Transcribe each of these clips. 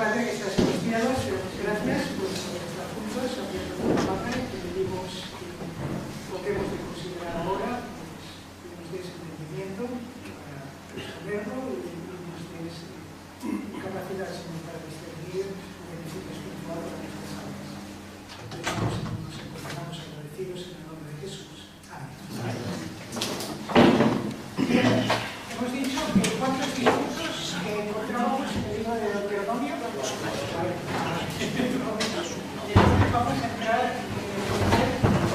Padre que estás en los cielos, gracias por estar juntos, abriendo la palabra y que pedimos lo que hemos de considerar ahora, que nos des entendimiento para responderlo y nos des capacidad, Señor, para discernir el beneficio espiritual de nuestras almas. Nos encontramos agradecidos en el nombre de Jesús. Amén. Bien, hemos dicho que cuántos discursos encontrábamos en el libro de Deuteronomio. Vamos a entrar en el primer,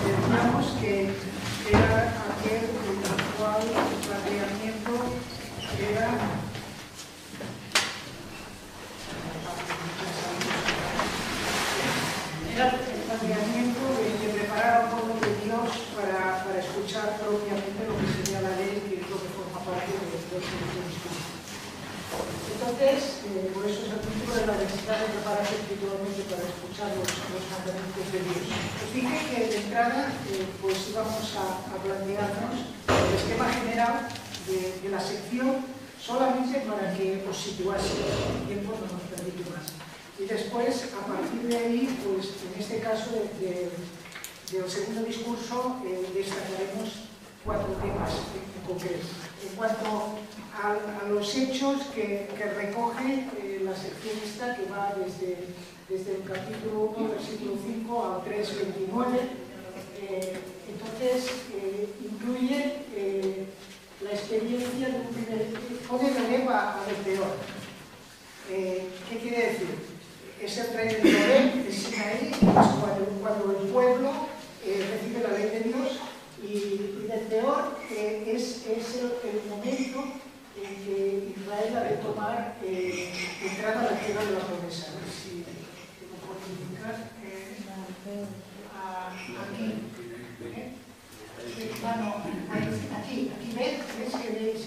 decíamos que era aquel en el cual el planteamiento era el planteamiento de preparar al pueblo de Dios para escuchar propiamente lo que sería la ley, que es lo que forma parte de los discursos. Entonces, por eso es el título de la necesidad de prepararse espiritualmente para escuchar los mandamientos de Dios. Os dije que de entrada pues íbamos a plantearnos el esquema general de la sección solamente para que os situase, el tiempo no nos permite más. Y después, a partir de ahí, pues en este caso del segundo discurso, destacaremos 4 temas en concreto. En cuanto a los hechos que recoge la sección esta, que va desde el capítulo 1, versículo 5 al 3:29, entonces incluye la experiencia de un primer... pone relieve a lo peor. ¿Qué quiere decir? Es el tren de Oreb, de Sinaí, es cuando el pueblo recibe la ley de Dios, y del peor es el momento en que Israel ha de tomar entrada a la tierra de la promesa. A ver si tengo por indicar aquí. Aquí veis, ¿ves que veis?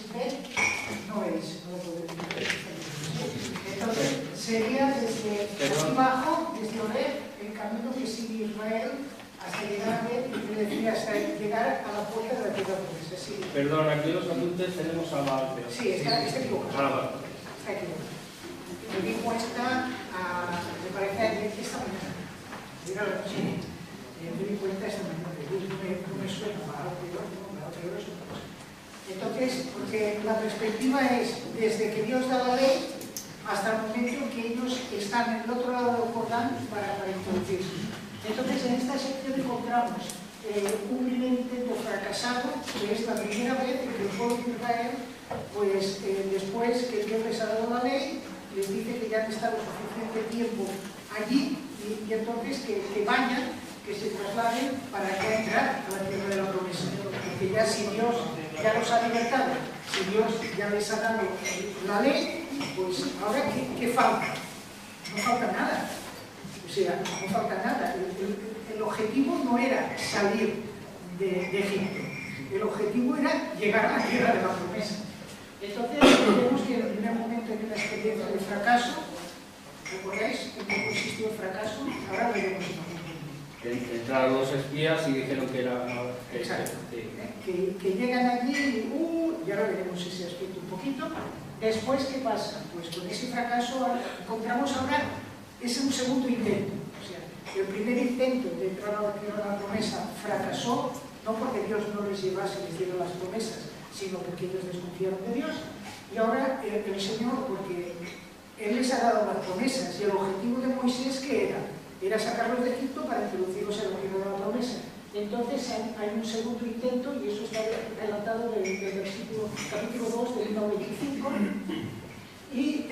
No veis, no lo podéis ver. Entonces, sería desde aquí abajo, desde Oreb, el camino que sigue Israel hasta llegar hasta llegar a la puerta de la tierra promesa. Sí. Perdón, aquí los apuntes tenemos a Baal. Sí, está equivocado. Vale. Está equivocado. Me di cuenta, me parece ayer esta mañana. Me di cuenta esta mañana. No me suena Baal, pero es una cosa. Entonces, porque la perspectiva es desde que Dios da la ley hasta el momento en que ellos están en el otro lado del Jordán para introducirse. Entonces, en esta sección encontramos un primer intento fracasado, que es la primera vez en que el pueblo de Israel, pues después que Dios les ha dado la ley, les dice que ya han estado suficiente tiempo allí y entonces que vayan, que se trasladen para ya entrar a la tierra de la promesa. Porque ya si Dios ya los ha libertado, si Dios ya les ha dado la ley, pues ahora ¿qué falta? No falta nada. O sea, no falta nada. El objetivo no era salir de Egipto. El objetivo era llegar a la tierra de la promesa. Entonces, vemos que en el primer momento hay una experiencia de fracaso. ¿Recordáis en qué consistió el fracaso? Ahora veremos en algún momento. Entraron los espías y dijeron que era... Exacto. Sí. Que llegan allí y ahora veremos ese aspecto un poquito. Después, ¿qué pasa? Pues con ese fracaso encontramos ahora... Es un segundo intento. O sea, el primer intento de entrar a la tierra de la promesa fracasó, no porque Dios no les llevase y les diera las promesas, sino porque ellos desconfiaron de Dios. Y ahora el Señor, porque Él les ha dado las promesas, y el objetivo de Moisés, ¿qué era? Era sacarlos de Egipto para introducirlos en la tierra de la promesa. Entonces hay un segundo intento, y eso está relatado en el capítulo 2, del 1 al 25, y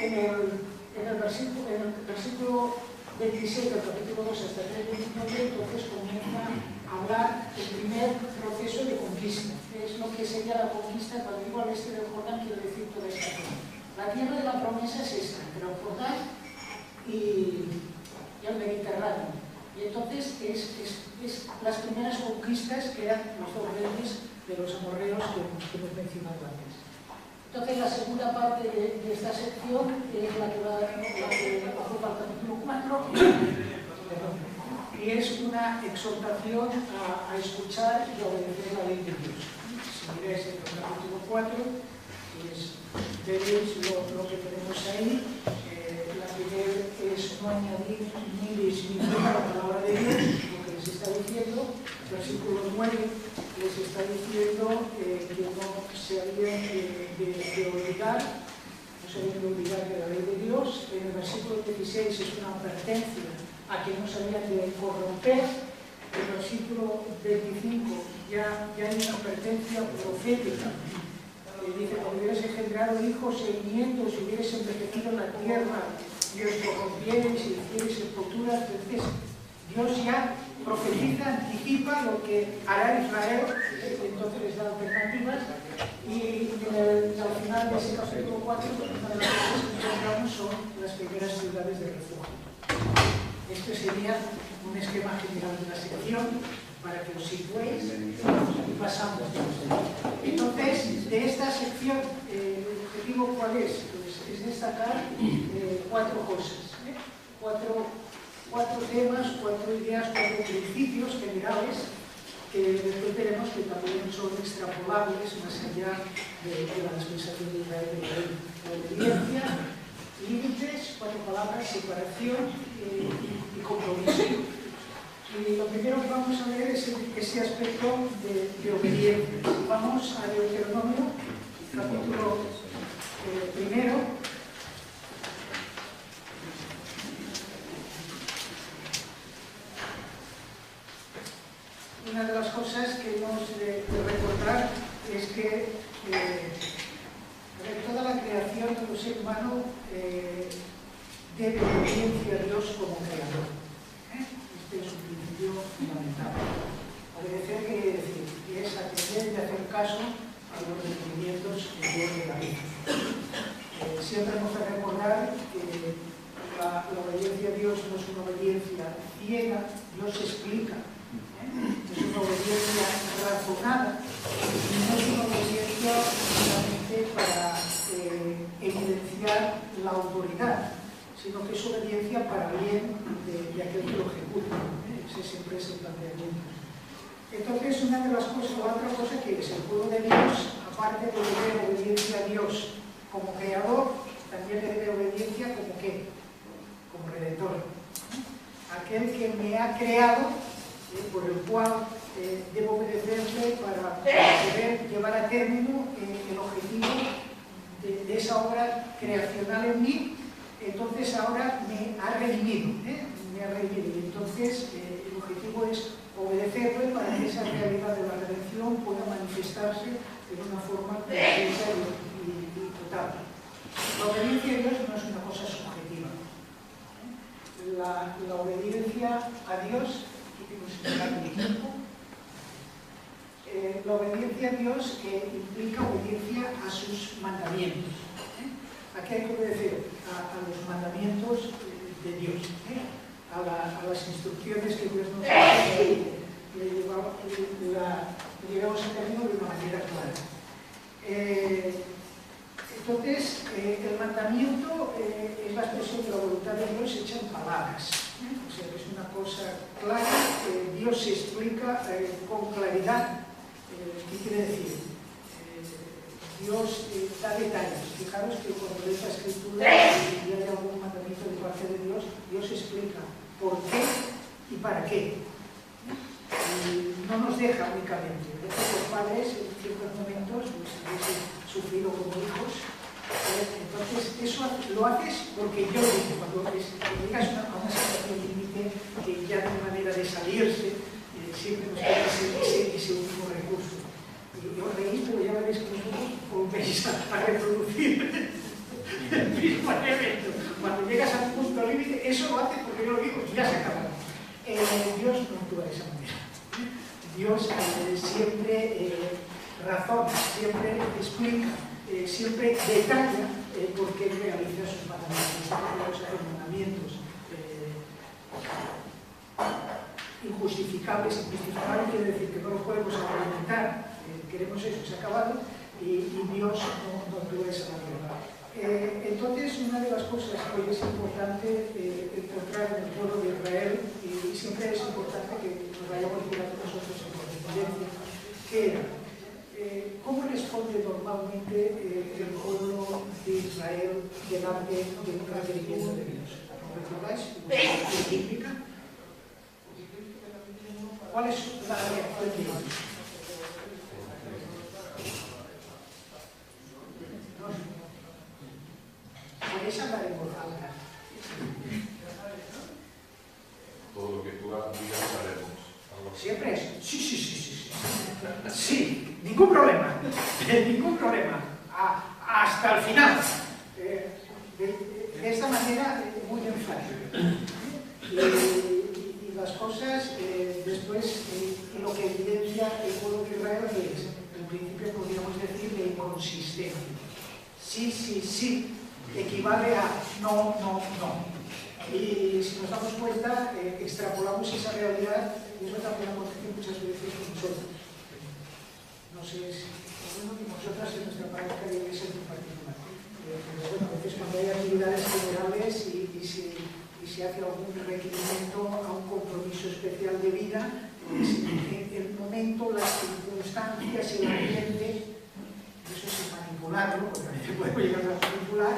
en el versículo 26 del capítulo 2 hasta el 3:29, entonces comienza a hablar del primer proceso de conquista. Es lo que sería la conquista. Cuando digo al este del Jordán, quiero decir toda esta zona. La tierra de la promesa es esta, entre el Jordán y el Mediterráneo. Y entonces es las primeras conquistas que eran los 2 reyes de los amorreos que hemos mencionado antes. Entonces, la segunda parte de esta sección es la que va a ocupar el capítulo 4, y es una exhortación a escuchar y a obedecer la ley de Dios. Si miráis el capítulo 4, pues veréis lo que tenemos ahí. La primera no añadir ni disminuir a la palabra de Dios, lo que les está diciendo. Versículo 9 les está diciendo que no se habían de olvidar, no se habían de olvidar de la ley de Dios. En el versículo 16 es una advertencia a que no se habían de corromper. El versículo 25 ya hay una advertencia profética. Dice: cuando hubieras engendrado hijos e nietos y hubieras envejecido la tierra y os corrompierais y hicierais sepulturas, entonces Dios ya profetiza, anticipa lo que hará Israel, entonces les da alternativas. Y al final de ese capítulo 4, una de las cosas que encontramos son las primeras ciudades de refugio. Este sería un esquema general de la sección para que os situéis y pasamos. Entonces, de esta sección, el objetivo ¿cuál es? Pues es destacar 4 cosas, cuatro temas, 4 ideas, 4 principios generales que después veremos que también son extrapolables más allá de la dispensación de Israel de la obediencia, límites, 4 palabras, separación y compromiso. Y lo primero que vamos a ver es ese aspecto de obediencia. Vamos a Deuteronomio, capítulo 1. Una de las cosas que hemos de recordar es que toda la creación de los seres humanos debe obediencia a Dios como creador. Este es un principio fundamental. Obedecer quiere decir que es atender y hacer caso a los requerimientos que Dios le da. Siempre hemos de recordar que la obediencia a Dios no es una obediencia ciega, Dios explica. Es una obediencia razonada, no es una obediencia solamente para evidenciar la autoridad, sino que es obediencia para bien de aquel que lo ejecuta. Ese siempre es el planteamiento. Entonces, una de las cosas, la otra cosa que es el pueblo de Dios, aparte de deber obediencia a Dios como creador, también le debe obediencia como ¿qué? Como redentor. Aquel que me ha creado, por el cual debo obedecerle para poder llevar a término el objetivo de esa obra creacional en mí. Entonces ahora me ha redimido, me ha redimido. Y entonces el objetivo es obedecerle para que esa realidad de la redención pueda manifestarse de una forma completa y total. La obediencia a Dios no es una cosa subjetiva. La obediencia a Dios, la obediencia a Dios implica obediencia a sus mandamientos. Aquí hay que obedecer a los mandamientos de Dios, a las instrucciones que Dios nos da, llegamos a término de una manera clara. Entonces, el mandamiento es la expresión de la voluntad de Dios hecha en palabras. O sea, que es una cosa clara, Dios se explica con claridad. ¿Qué quiere decir? Dios da detalles. Fijaros que cuando lees la Escritura y hay algún mandamiento de parte de Dios, Dios explica por qué y para qué. Y no nos deja únicamente. De hecho, los padres en ciertos momentos pues, hubiesen sufrido como hijos. Entonces, eso lo haces porque yo digo, cuando llegas a una situación límite que ya no hay manera de salirse, siempre nos queda ese último recurso. Y os reís, pero ya veréis que vosotros volvéis a reproducir el mismo elemento. Cuando llegas a un punto límite, eso lo haces porque yo lo digo, ya se acaba. Dios no actúa de esa manera. Dios siempre razona, siempre explica, siempre detalla por qué realiza sus mandamientos. Los mandamientos injustificables, injustificables quiere decir que no los podemos argumentar, queremos eso, se ha acabado, y Dios no actúa de esa manera. Entonces, una de las cosas que hoy es importante encontrar en el pueblo de Israel, y siempre es importante que nos vayamos mirando nosotros en correspondencia, que era, ¿cómo responde normalmente el pueblo de Israel delante de un requerimiento de Dios? ¿Lo recordáis? encíclica? ¿Cuál es la reacción de ellos? Podéis hablar en voz alta. Todo lo que tú digas haremos. ¿Siempre es? Sí. Sí, ningún problema. Ningún problema. Hasta el final. De esta manera, muy enfática. Y las cosas, después, lo que evidencia el pueblo de Israel es, en principio podríamos decir, de inconsistencia. Sí, equivale a no. Y si nos damos cuenta, extrapolamos esa realidad, y eso también acontece muchas veces con nosotros. No sé si nosotras en nuestra práctica de iglesia en particular. Pero bueno, a veces cuando hay actividades generales y se hace algún requerimiento a un compromiso especial de vida, pues el momento, las circunstancias, el ambiente, eso sin manipularlo, porque a veces podemos llegar a manipular,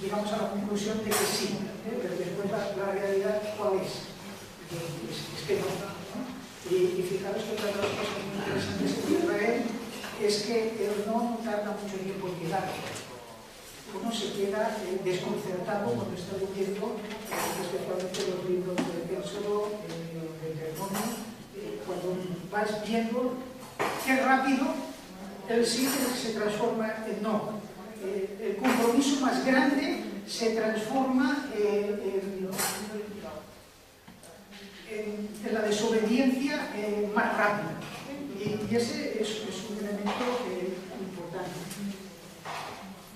llegamos a la conclusión de que sí, pero después la realidad, ¿cuál es? Es que no. Y fijaros que otra de las cosas muy interesantes en Israel es que el no tarda mucho tiempo en llegar. Uno se queda desconcertado cuando está leyendo, especialmente los libros del Éxodo, del Deuteronomio, cuando vas viendo qué rápido el sí se transforma en no. El compromiso más grande se transforma en la desobediencia más rápida. Y ese es un elemento importante.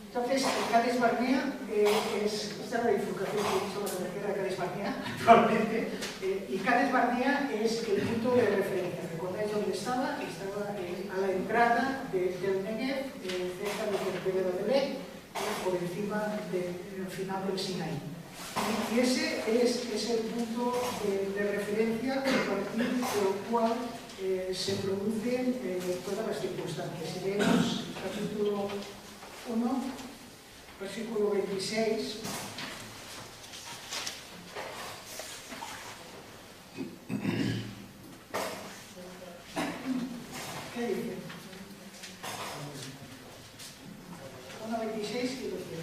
Entonces, Cades Barnea esta es la bifurcación que hizo la carretera de Cades Barnea actualmente, y Cades Barnea es el punto de referencia. ¿Recordáis dónde estaba? Estaba a la entrada del Negev, cerca de Terpele de Belén, por encima del final del Sinaí. Y ese es el punto de referencia a partir del cual se producen todas las circunstancias. Si leemos capítulo 1, versículo 26. ¿Qué dice? 1:26 y lo que.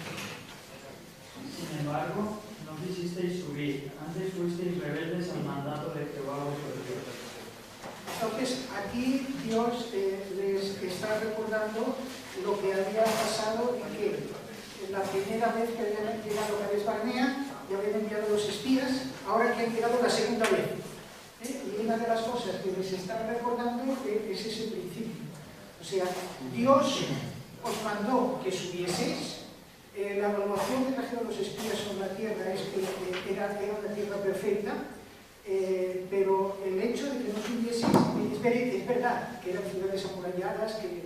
Sin embargo, no quisisteis subir, antes fuisteis rebeldes al mandato de Jehová vuestro Dios. Entonces, aquí Dios les está recordando lo que había pasado en que la primera vez que habían llegado a Cades Barnea ya habían enviado los espías, ahora que han llegado la segunda vez. Y una de las cosas que les está recordando es ese principio. O sea, Dios os mandó que subieseis. La evaluación que trajeron los espías sobre la tierra es que era una tierra perfecta, pero el hecho de que no subieseis, es verdad que eran ciudades amuralladas, que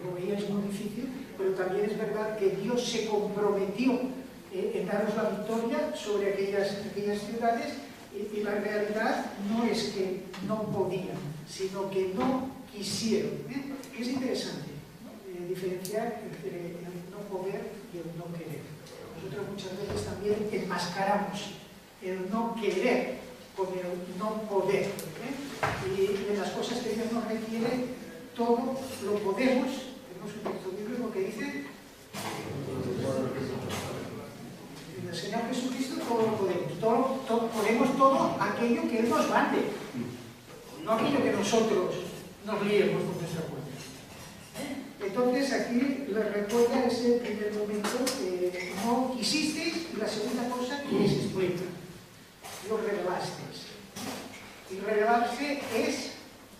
lo veíais muy difícil, pero también es verdad que Dios se comprometió en daros la victoria sobre aquellas ciudades, y la realidad no es que no podían, sino que no quisieron. Es interesante diferenciar entre el no poder y el no querer. Nosotros muchas veces también enmascaramos el no querer con el no poder. Y de las cosas que Dios nos requiere, todo lo podemos. Tenemos un texto bíblico que dice: en el Señor Jesucristo todo lo podemos. Podemos todo aquello que Él nos mande, no aquello que nosotros nos liemos con nuestra cuenta. Entonces aquí les recuerda ese primer momento que no quisisteis, y la segunda cosa que es explica: lo rebelasteis. Y rebelarse es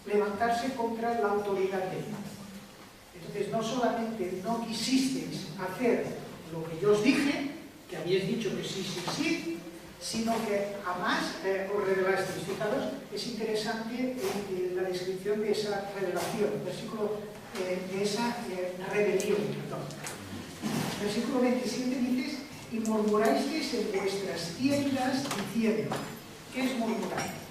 levantarse contra la autoridad de Dios. Entonces no solamente no quisisteis hacer lo que yo os dije, que habíais dicho que sí, sino que además os rebelasteis. Fijaros, es interesante la descripción de esa revelación, de esa rebelión. Versículo 27 dices: y murmurasteis en vuestras tiendas diciendo. ¿Qué es murmurar?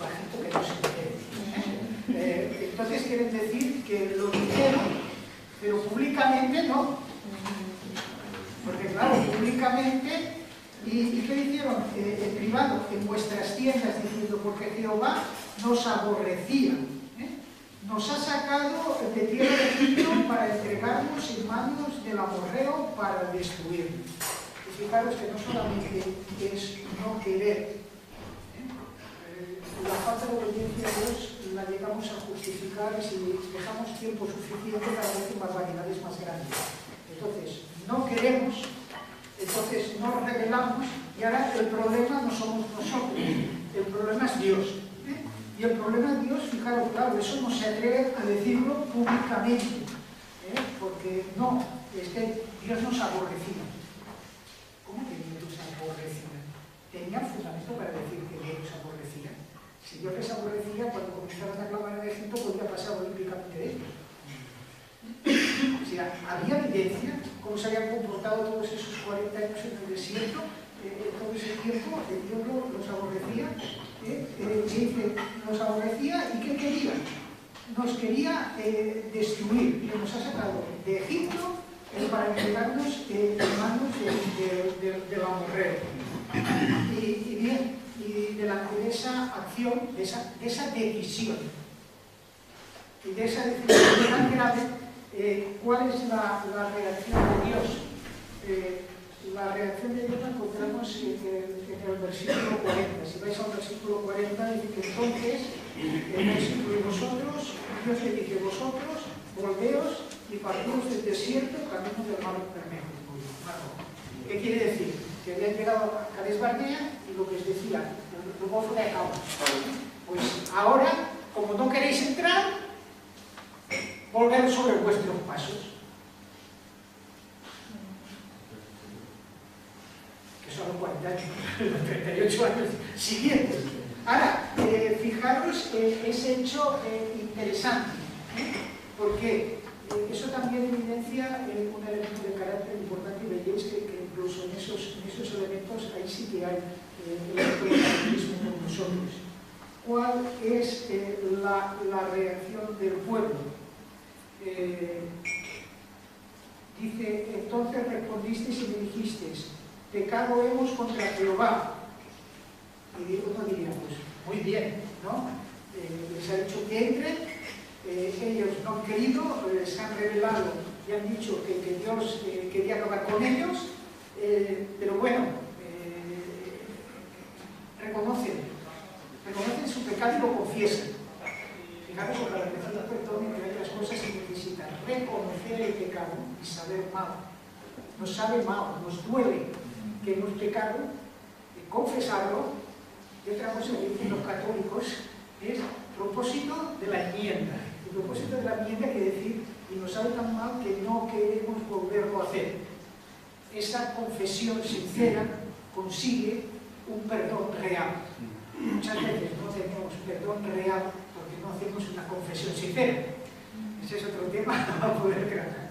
Bajito que no se entiende. Entonces quieren decir que lo dijeron, pero públicamente no. públicamente. ¿Y qué hicieron? En privado, en vuestras tiendas, diciendo, porque Jehová nos aborrecía. Nos ha sacado de tierra de Egipto para entregarnos en manos del amorreo para destruirnos. Y fijaros que no solamente es no querer, la falta de obediencia a Dios la llegamos a justificar si dejamos tiempo suficiente para decir barbaridades más grandes. Entonces, no queremos, entonces nos rebelamos, y ahora el problema no somos nosotros, el problema es Dios. Y el problema de Dios, fijaros, claro, eso no se atreve a decirlo públicamente, porque no, es que Dios nos aborrecía. ¿Cómo que Dios nos aborrecía? Tenía fundamento para decir que Dios nos aborrecía. Si Dios les aborrecía, cuando comenzaron a clamar en Egipto, podía pasar olímpicamente de ellos. O sea, había evidencia cómo se habían comportado todos esos 40 años en el desierto. Todo ese tiempo Dios los aborrecía. Dice, nos aborrecía, ¿y qué quería? Nos quería destruir, que nos ha sacado de Egipto para entregarnos en manos del amorreo. Y bien, y delante de esa acción, de esa decisión, y de esa decisión tan grave, ¿cuál es la reacción de Dios? La reacción de Dios la encontramos en el versículo 40. Si vais al versículo 40, dice que entonces, el versículo de vosotros, Dios le dice, vosotros, volveos y partidos del desierto, camino del mar Bermejo. ¿Qué quiere decir? Que habían llegado a Cades Barnea y lo que os decía, el golfo de Acabo. Pues ahora, como no queréis entrar, volveros sobre vuestros pasos. Son los 40 años, los 38 años siguientes. Ahora, fijaros ese hecho interesante, porque eso también evidencia un elemento de carácter importante, y veréis que incluso en esos elementos ahí sí que hay el catolicismo con nosotros. ¿Cuál es la reacción del pueblo? Dice, entonces respondisteis y me dijisteis, pecado hemos contra Jehová. Y uno diría, pues muy bien, ¿no? Les ha dicho que entren, ellos no han querido, se han rebelado y han dicho que Dios quería acabar con ellos, pero bueno, reconocen su pecado y lo confiesan. Fijaros, para pedir perdón, entre otras cosas, se necesita reconocer el pecado y saber mal. Nos sabe mal, nos duele que hemos pecado, confesarlo. Y otra cosa que dicen los católicos es propósito de la enmienda. El propósito de la enmienda quiere decir, y nos sabe tan mal que no queremos volverlo a hacer. Esa confesión sincera consigue un perdón real. Muchas veces no tenemos perdón real porque no hacemos una confesión sincera. Ese es otro tema para poder tratar.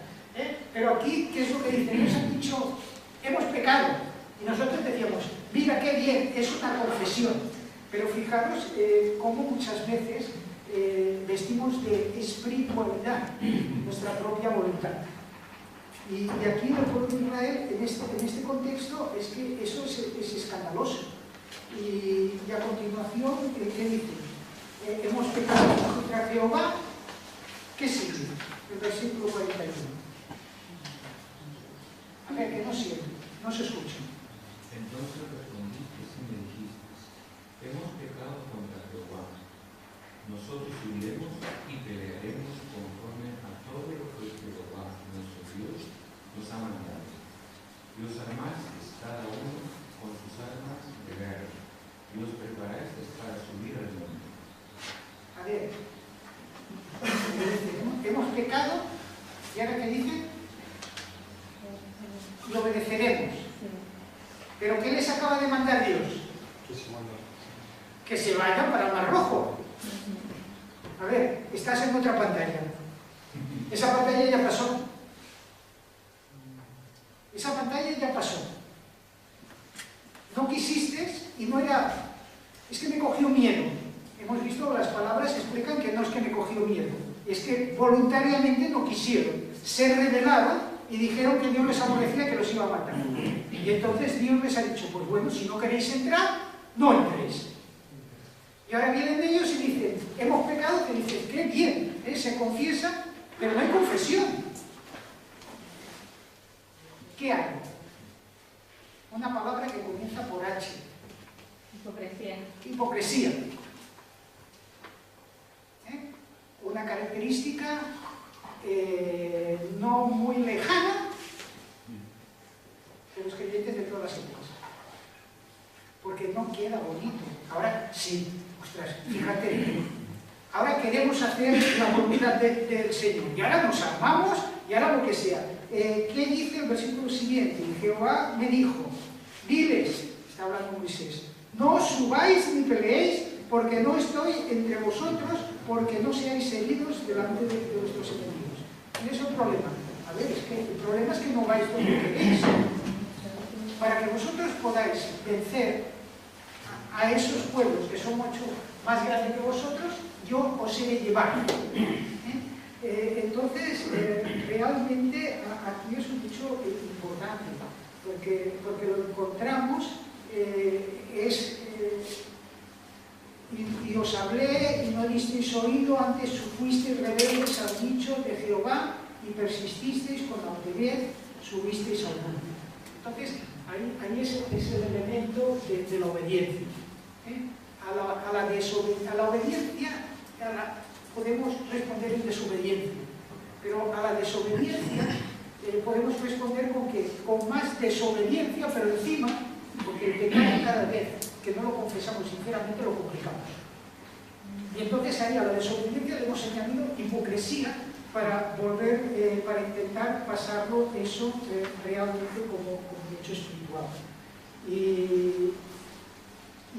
Pero aquí, ¿qué es lo que dicen? Ellos han dicho, hemos pecado. Y nosotros decíamos, mira qué bien, es una confesión. Pero fijaros cómo muchas veces vestimos de espiritualidad nuestra propia voluntad. Y aquí en el pueblo de Israel, en este contexto, es que eso es escandaloso. Y a continuación, ¿qué dice? Hemos pecado contra Jehová. ¿Qué sigue? El versículo 41. A ver, que no sigue, no se escucha. Entonces respondiste y me dijiste, hemos pecado contra Jehová. Nosotros subiremos y pelearemos conforme a todo lo que Jehová, nuestro Dios, nos ha mandado. Y os armasteis cada uno con sus armas de guerra, y os preparasteis para subir al monte. A ver, hemos pecado, y ahora que dice, y obedeceremos. ¿Pero qué les acaba de mandar Dios? Que se vayan para el Mar Rojo. A ver, estás en otra pantalla. Esa pantalla ya pasó. Esa pantalla ya pasó. No quisiste y no era... Es que me cogió miedo. Hemos visto, las palabras explican que no es que me cogió miedo. Es que voluntariamente no quisieron. Se rebelaron y dijeron que Dios les aborrecía, que los iba a matar. Y entonces Dios les ha dicho, pues bueno, si no queréis entrar, no entréis. Y ahora vienen ellos y dicen, hemos pecado, que dicen, qué bien, se confiesa, pero no hay confesión. ¿Qué hay? Una palabra que comienza por H. Hipocresía. Hipocresía. Una característica no muy lejana de los creyentes de todas las épocas. Porque no queda bonito. Ahora sí, ostras, fíjate, ahora queremos hacer la voluntad del Señor. Y ahora nos armamos y ahora lo que sea. ¿Qué dice el versículo siguiente? Jehová me dijo, diles, está hablando Moisés, no os subáis ni peleéis, porque no estoy entre vosotros, porque no seáis heridos delante de vuestros enemigos. Y es el problema. A ver, es que el problema es que no vais donde queréis. Para que vosotros podáis vencer a esos pueblos que son mucho más grandes que vosotros, yo os he de llevar. Entonces, realmente aquí es un dicho importante, porque lo encontramos, y os hablé y no disteis oído, antes fuisteis rebeldes al dicho de Jehová y persististeis con la altivez, subisteis al monte. Entonces, ahí es el elemento de la obediencia. A la obediencia podemos responder en desobediencia, pero a la desobediencia podemos responder con más desobediencia, pero encima, porque el pecado cada vez que no lo confesamos sinceramente lo complicamos. Y entonces ahí a la desobediencia le hemos añadido hipocresía para volver, para intentar pasarlo eso realmente como hecho espiritual. Y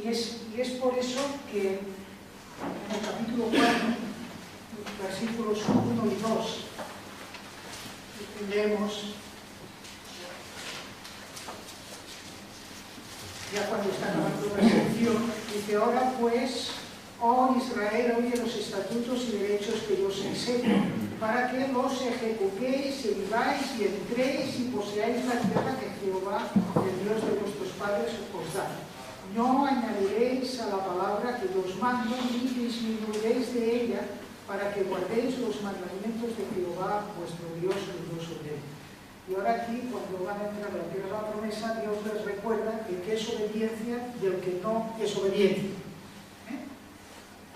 es por eso que en el capítulo 4, versículos 1 y 2, leemos, ya cuando está acabando la sección, dice, ahora pues, oh Israel, oye los estatutos y derechos que yo os enseño, para que los ejecutéis y viváis y entréis y poseáis la tierra que Jehová, el Dios de vuestros padres, os da. No añadiréis a la palabra que os mando, ni disminuiréis de ella, para que guardéis los mandamientos de Jehová, vuestro Dios, que yo os ordeno. Y ahora aquí, cuando van a entrar a la tierra de la promesa, Dios les recuerda que es obediencia y el que no es obediencia.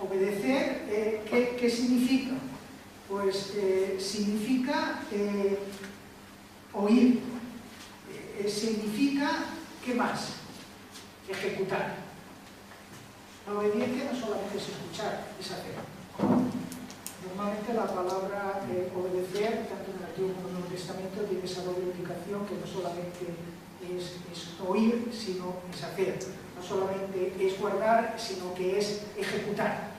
Obedecer, ¿qué significa? Pues significa oír. Significa, ¿qué más? Ejecutar. La obediencia no solamente es escuchar, es hacer. Normalmente la palabra obedecer, tanto en el Antiguo como en el Nuevo Testamento, tiene esa doble implicación que no solamente es oír, sino es hacer. No solamente es guardar, sino que es ejecutar.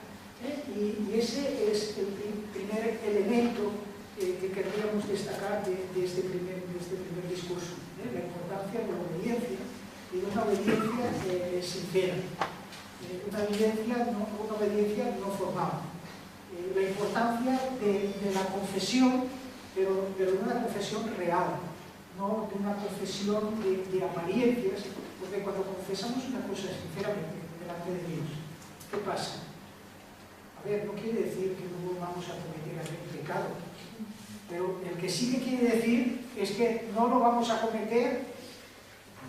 Y ese es el primer elemento que querríamos destacar de este primer discurso. La importancia de la obediencia y de una obediencia sincera. Una obediencia no formal. La importancia de la confesión, pero de una confesión real, no de una confesión de apariencias, porque cuando confesamos una cosa sinceramente delante de Dios, ¿qué pasa? A ver, no quiere decir que no vamos a cometer algún pecado, pero el que sí que quiere decir es que no lo vamos a cometer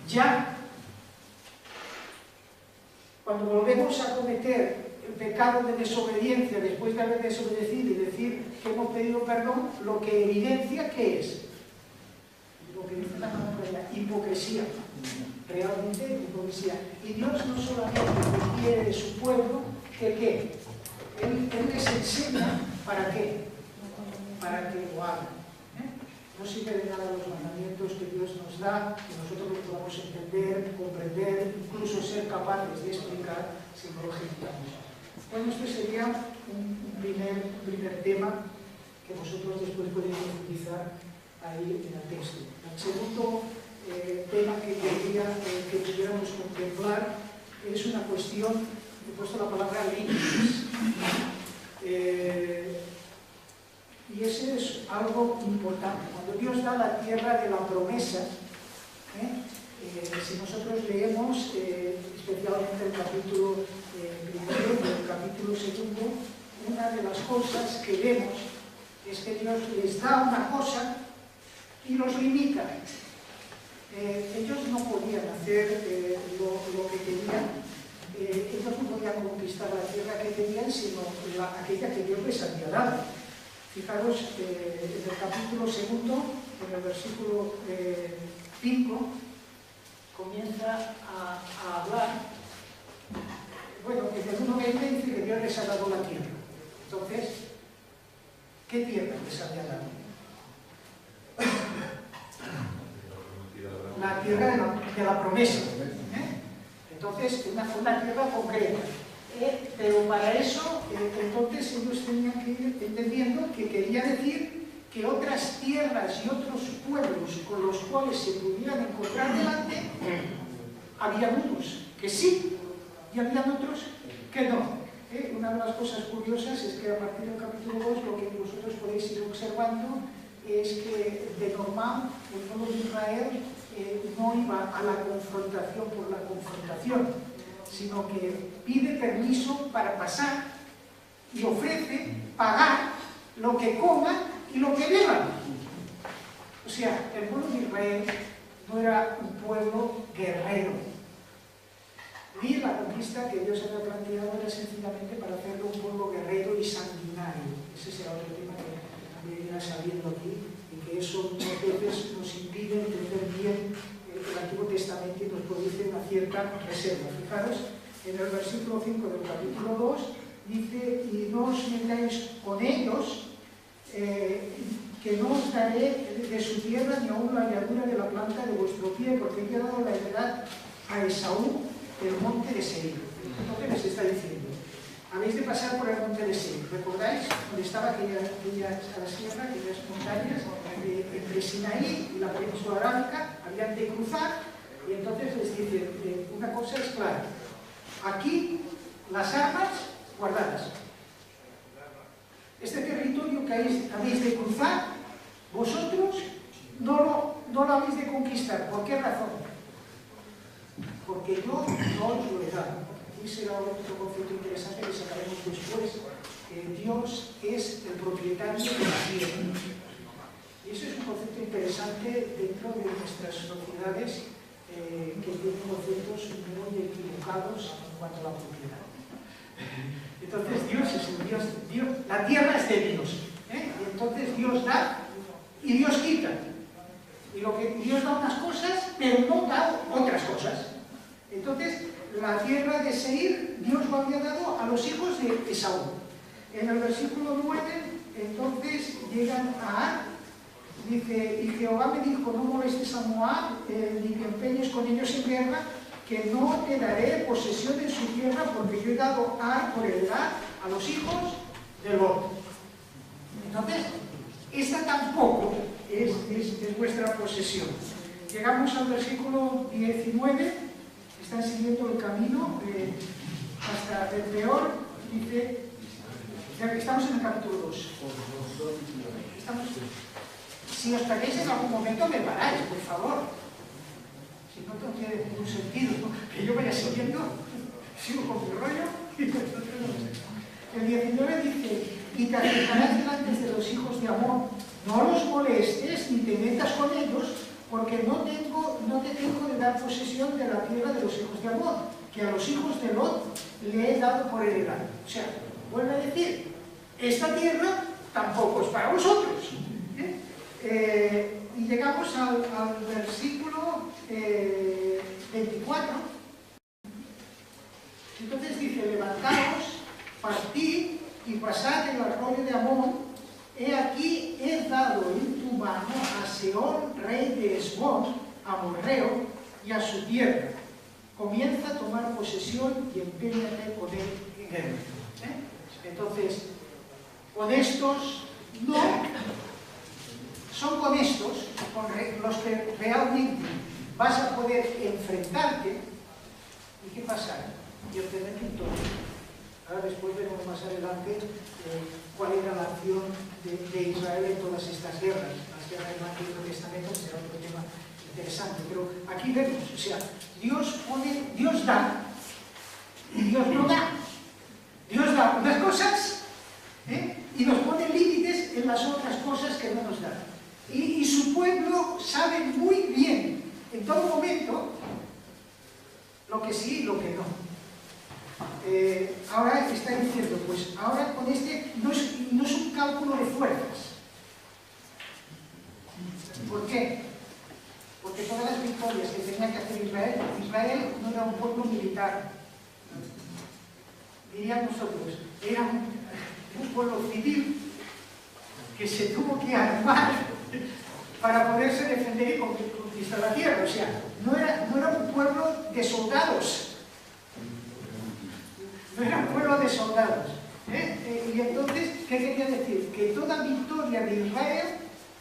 ya. Cuando volvemos a cometer el pecado de desobediencia después de haber desobedecido y decir que hemos pedido perdón, lo que evidencia ¿qué es? Lo que dice la palabra, hipocresía. Realmente hipocresía. Y Dios no solamente requiere de su pueblo que ¿qué? Él les enseña ¿para qué? Para que lo hagan. No sirve de nada los mandamientos que Dios nos da, que nosotros los podamos entender, comprender, incluso ser capaces de explicar si no lo ejecutamos. Bueno, este sería un primer tema que vosotros después podéis profundizar ahí en el texto. El segundo tema que quería que pudiéramos contemplar es una cuestión, he puesto la palabra límites. Y Y ese es algo importante. Cuando Dios da la tierra de la promesa, si nosotros leemos especialmente el capítulo primero y el capítulo segundo, una de las cosas que vemos es que Dios les da una cosa y los limita. Ellos no podían hacer lo que querían, ellos no podían conquistar la tierra que querían, sino aquella que Dios les había dado. Fijaros, en el capítulo segundo, en el versículo 5, comienza a hablar, bueno, en el 1:20 dice que Dios les ha dado la tierra. Entonces, ¿qué tierra les había dado? La tierra de la promesa. Entonces, una tierra concreta. Pero para eso, entonces ellos tenían que ir entendiendo que quería decir que otras tierras y otros pueblos con los cuales se pudieran encontrar delante, había unos que sí y había otros que no. Una de las cosas curiosas es que a partir del capítulo 2 lo que vosotros podéis ir observando es que de normal el pueblo de Israel no iba a la confrontación por la confrontación, sino que pide permiso para pasar y ofrece pagar lo que coman y lo que beban. O sea, el pueblo de Israel no era un pueblo guerrero. Y la conquista que Dios había planteado era sencillamente para hacerlo un pueblo guerrero y sanguinario. Ese será otro tema que también irá saliendo aquí, y que eso muchas veces nos impide entender bien el Antiguo Testamento y nos produce una cierta reserva. Fijaros, en el versículo 5 del capítulo 2 dice: y no os metáis con ellos, que no os daré de su tierra ni aún la llanura de la planta de vuestro pie, porque he dado la heredad a Esaú el monte de Seir. Entonces les está diciendo: habéis de pasar por el monte de Seir. ¿Recordáis dónde estaba aquella sierra, aquellas montañas entre Sinaí y la península arábica? Habían de cruzar, y entonces les dice: una cosa es clara, aquí las armas guardadas. Este territorio que habéis de cruzar, vosotros no lo habéis de conquistar. ¿Por qué razón? Porque yo no os lo he dado. Aquí será otro concepto interesante que sacaremos después. Dios es el propietario de la tierra. Y eso es un concepto interesante dentro de nuestras sociedades que tienen conceptos muy equivocados en cuanto a la propiedad. Entonces Dios es el Dios, la tierra es de Dios. Y entonces Dios da y Dios quita. Y Dios da unas cosas, pero no da otras cosas. Entonces, la tierra de Seir, Dios lo había dado a los hijos de Esaú. En el versículo 9, entonces llegan a Ar, dice: y Jehová me dijo, no molestes a Moab, ni te empeñes con ellos en guerra, que no te daré posesión en su tierra, porque yo he dado Ar por heredad a los hijos de Lot. Entonces, esta tampoco es vuestra posesión. Llegamos al versículo 19. Están siguiendo el camino hasta el peor, dice, estamos en el capítulo 2. Si os perdéis en algún momento, me paráis, por favor. Si no tiene ningún sentido, ¿no? Que yo vaya siguiendo, sigo con mi rollo. El 19 dice: y te acercarás delante de los hijos de Amón, no los molestes ni te metas con ellos, porque no te tengo de dar posesión de la tierra de los hijos de Amón, que a los hijos de Lot le he dado por heredad. O sea, vuelve a decir, esta tierra tampoco es para vosotros. Y llegamos al versículo 24. Entonces dice: levantaos, partid y pasad el arroyo de Amón. He aquí, he dado en tu mano a Sehón, rey de Hesbón, amorreo, y a su tierra. Comienza a tomar posesión y empeñate con él en guerra. Entonces, honestos no, son honestos con los que realmente vas a poder enfrentarte. ¿Y qué pasa? Y obtener victoria. Ahora después veremos más adelante cuál era la acción de Israel en todas estas guerras. Las guerras del Antiguo Testamento será otro tema interesante, pero aquí vemos, o sea, Dios da y Dios no da. Dios da unas cosas y nos pone límites en las otras cosas que no nos da. Y su pueblo sabe muy bien, en todo momento, lo que sí y lo que no. Ahora está diciendo, pues ahora con este no es un cálculo de fuerzas. ¿Por qué? Porque todas las victorias que tenía que hacer Israel no era un pueblo militar. Diríamos nosotros, era un pueblo civil que se tuvo que armar para poderse defender y conquistar la tierra. O sea, no era un pueblo de soldados. No era un pueblo de soldados. Y entonces, ¿qué quería decir? Que toda victoria de Israel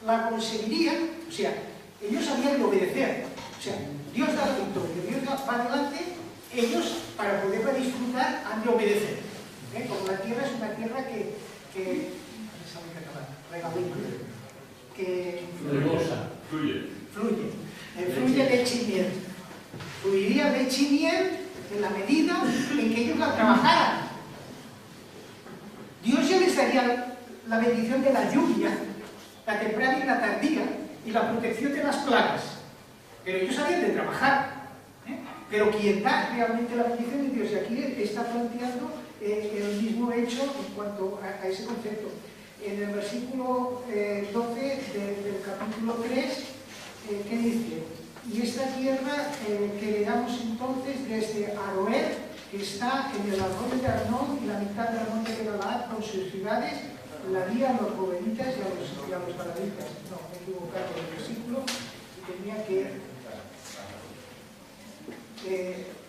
la conseguirían, o sea, ellos habían de obedecer. O sea, Dios da la victoria, Dios da para adelante, ellos, para poderla disfrutar, han de obedecer. Como la tierra es una tierra que fluye leche y miel. Fluiría leche y miel en la medida en que ellos la trabajaran. Dios ya les daría la bendición de la lluvia, la temprana y la tardía, y la protección de las plagas. Pero ellos habían de trabajar. Pero quien da realmente la bendición de Dios, y aquí está planteando el mismo hecho en cuanto a ese concepto. En el versículo 12 del capítulo 3, ¿qué dice? Y esta tierra que le damos entonces desde Aroer, que está en el arroyo de Arnón y la mitad del monte de Galaad con sus ciudades, la di a los rubenitas y a los galaditas. No, me he equivocado en el versículo y tenía que...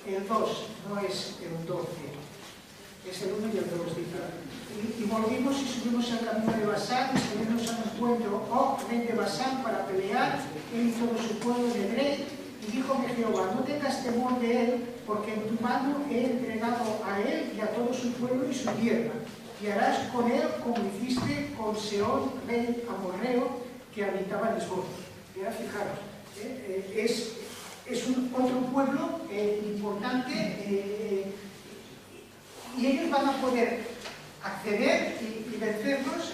el 2, no es el 12, es el 1 y el 2, dice. Y volvimos y subimos al camino de Basán y subimos a un encuentro rey de Basán para pelear, él y todo su pueblo de Edrei, y díjome Jehová, no tengas temor de él, porque en tu mano he entregado a él y a todo su pueblo y su tierra, y harás con él como hiciste con Sehón, rey amorreo, que habitaba en Hesbón. Y ahora fijaros, es otro pueblo importante y ellos van a poder acceder y vencerlos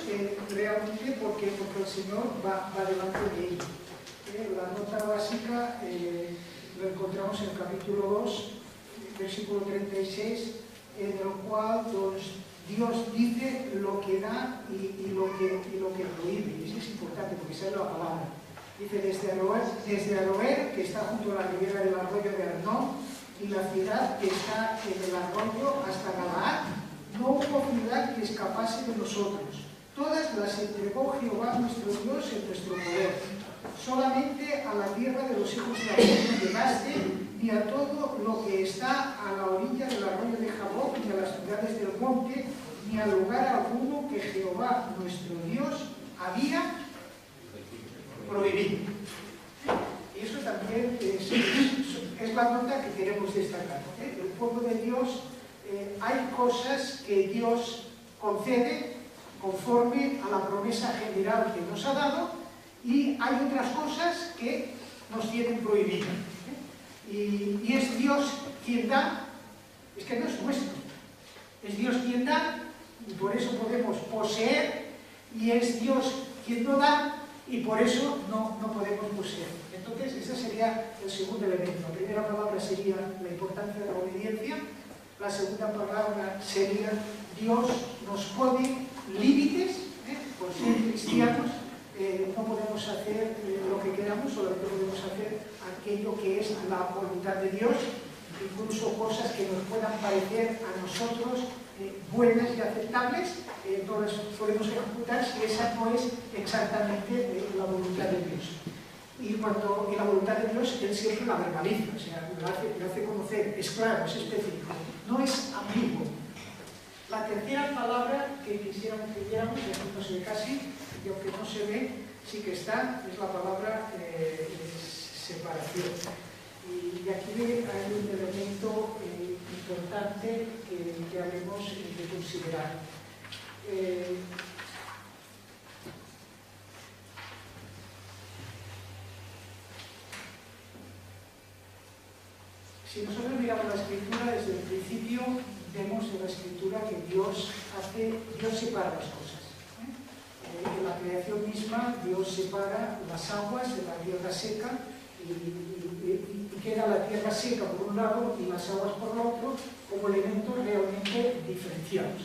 realmente porque el Señor va delante de ellos. La nota básica lo encontramos en el capítulo 2, versículo 36, en el cual Dios dice lo que da y lo que prohíbe. Y eso es importante porque sale la palabra. Dice, desde Aroer, que está junto a la ribera del arroyo de Arnón, y la ciudad que está en el arroyo hasta Galaad, no hubo ciudad que escapase de nosotros. Todas las entregó Jehová nuestro Dios en nuestro poder. Solamente a la tierra de los hijos de Amón no llegaste, ni a todo lo que está a la orilla del arroyo de Jaboc, ni a las ciudades del monte, ni a lugar alguno que Jehová nuestro Dios había prohibido. Y eso también es la nota que queremos destacar. El pueblo de Dios, hay cosas que Dios concede conforme a la promesa general que nos ha dado y hay otras cosas que nos tienen prohibidas. Y es Dios quien da, es que no es nuestro, es Dios quien da y por eso podemos poseer y es Dios quien no da y por eso no podemos poseer. Entonces, ese sería el segundo elemento. La primera palabra sería la importancia de la obediencia. La segunda palabra sería Dios nos pone límites, por ser cristianos. No podemos hacer lo que queramos, solamente podemos hacer aquello que es la voluntad de Dios, incluso cosas que nos puedan parecer a nosotros buenas y aceptables, no las podemos ejecutar si esa no es exactamente la voluntad de Dios. Y la voluntad de Dios, Él siempre la verbaliza, o sea, la hace conocer, es claro, es específico, no es ambiguo. La tercera palabra que quisiéramos que viéramos, y aquí no se ve casi, y aunque no se ve, sí que está, es la palabra separación. Y aquí hay un elemento importante que habremos de considerar. Si nosotros miramos la Escritura, desde el principio vemos en la Escritura que Dios separa las cosas. En la creación misma, Dios separa las aguas de la tierra seca y queda la tierra seca por un lado y las aguas por el otro como elementos realmente diferenciados.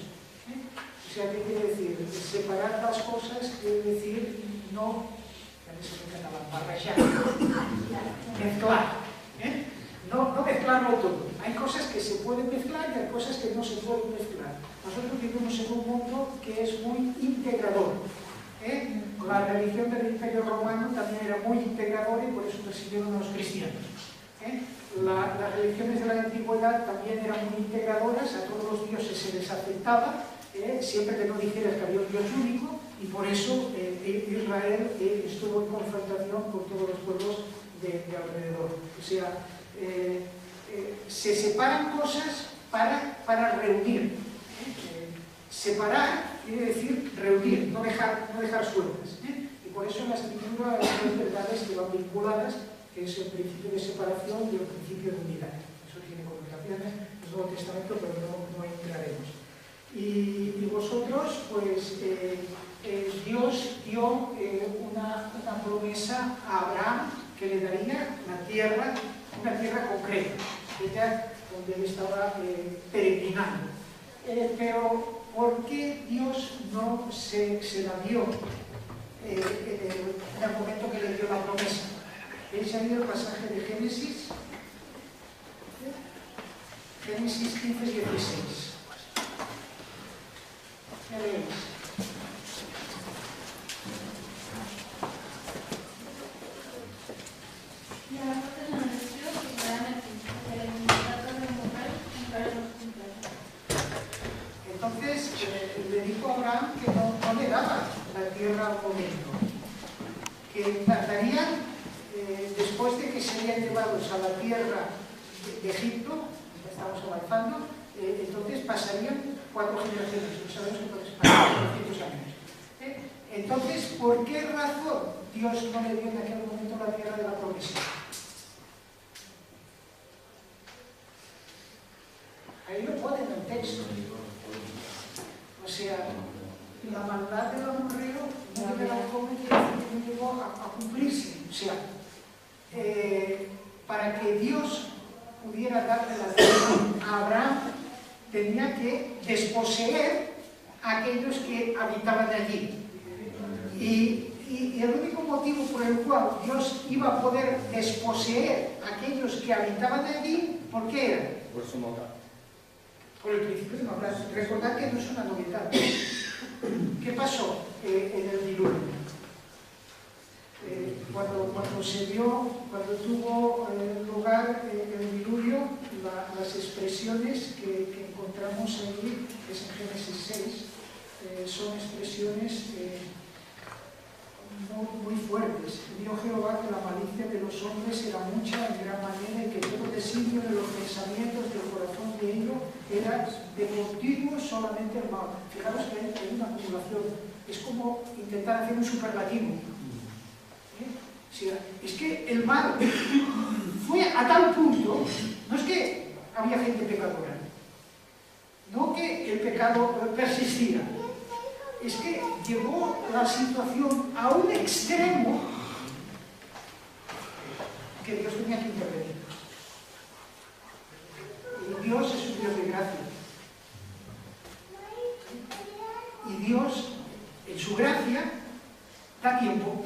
O sea, ¿qué quiere decir? Separar las cosas quiere decir no, mezclar. No mezclarlo todo. Hay cosas que se pueden mezclar y hay cosas que no se pueden mezclar. Nosotros vivimos en un mundo que es muy integrador. La religión del Imperio Romano también era muy integradora y por eso persiguieron a los cristianos. Las religiones de la antigüedad también eran muy integradoras, a todos los dioses se les aceptaba, siempre que no dijeras que había un Dios único, y por eso Israel estuvo en confrontación con todos los pueblos de alrededor. O sea, se separan cosas para reunir. Separar quiere decir reunir, no dejar sueltas. Y por eso en la Escritura hay dos verdades que van vinculadas, que es el principio de separación y el principio de unidad. Eso tiene connotaciones en el Nuevo Testamento, pero no entraremos. Y vosotros, pues, Dios dio una promesa a Abraham que le daría una tierra concreta, donde él estaba peregrinando. Pero, ¿por qué Dios no se la dio en el momento que le dio la promesa? ¿Veis ahí el pasaje de Génesis? Génesis 15, 16. ¿Qué leéis? Entonces le dijo a Abraham que no le daba la tierra al momento, que tardarían, después de que serían llevados a la tierra de Egipto, ya estamos avanzando, entonces pasarían 4 generaciones, no sabemos que puede pasar 400 años. Entonces, ¿por qué razón Dios no le dio en aquel momento la tierra de la promesa? Ahí lo pone en el texto. O sea, la maldad del amorreo no llegó a cumplirse. O sea, para que Dios pudiera darle la tierra a Abraham, tenía que desposeer a aquellos que habitaban allí. Y el único motivo por el cual Dios iba a poder desposeer a aquellos que habitaban allí, ¿por qué era? Por su maldad. Por el principio de maldad. Recordad que no es una novedad. ¿Qué pasó en el diluvio? Cuando tuvo lugar el diluvio, las expresiones que encontramos allí, que es en Génesis 6, son expresiones muy fuertes. Vio Jehová que la malicia de los hombres era mucha en gran manera y que todo designio de los pensamientos del corazón de ellos era de continuo solamente el mal. Fijaros que hay una acumulación. Es como intentar hacer un superlativo. O sea, es que el mal fue a tal punto, no es que había gente pecadora, no que el pecado persistía, es que llegó la situación a un extremo que Dios tenía que intervenir. Y Dios es un Dios de gracia. Y Dios, en su gracia, da tiempo.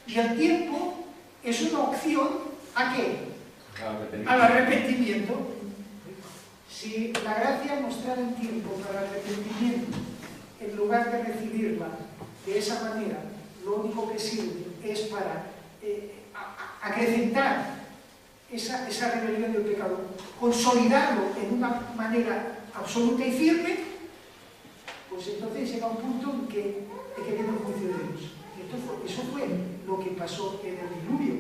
Y el tiempo es una opción ¿a qué? Al arrepentimiento. Si la gracia mostrada en tiempo para el arrepentimiento, en lugar de recibirla de esa manera, lo único que sirve es para acrecentar esa rebelión del pecado, consolidarlo en una manera absoluta y firme, pues entonces llega un punto en que viene el juicio de Dios. Entonces, eso fue lo que pasó en el diluvio.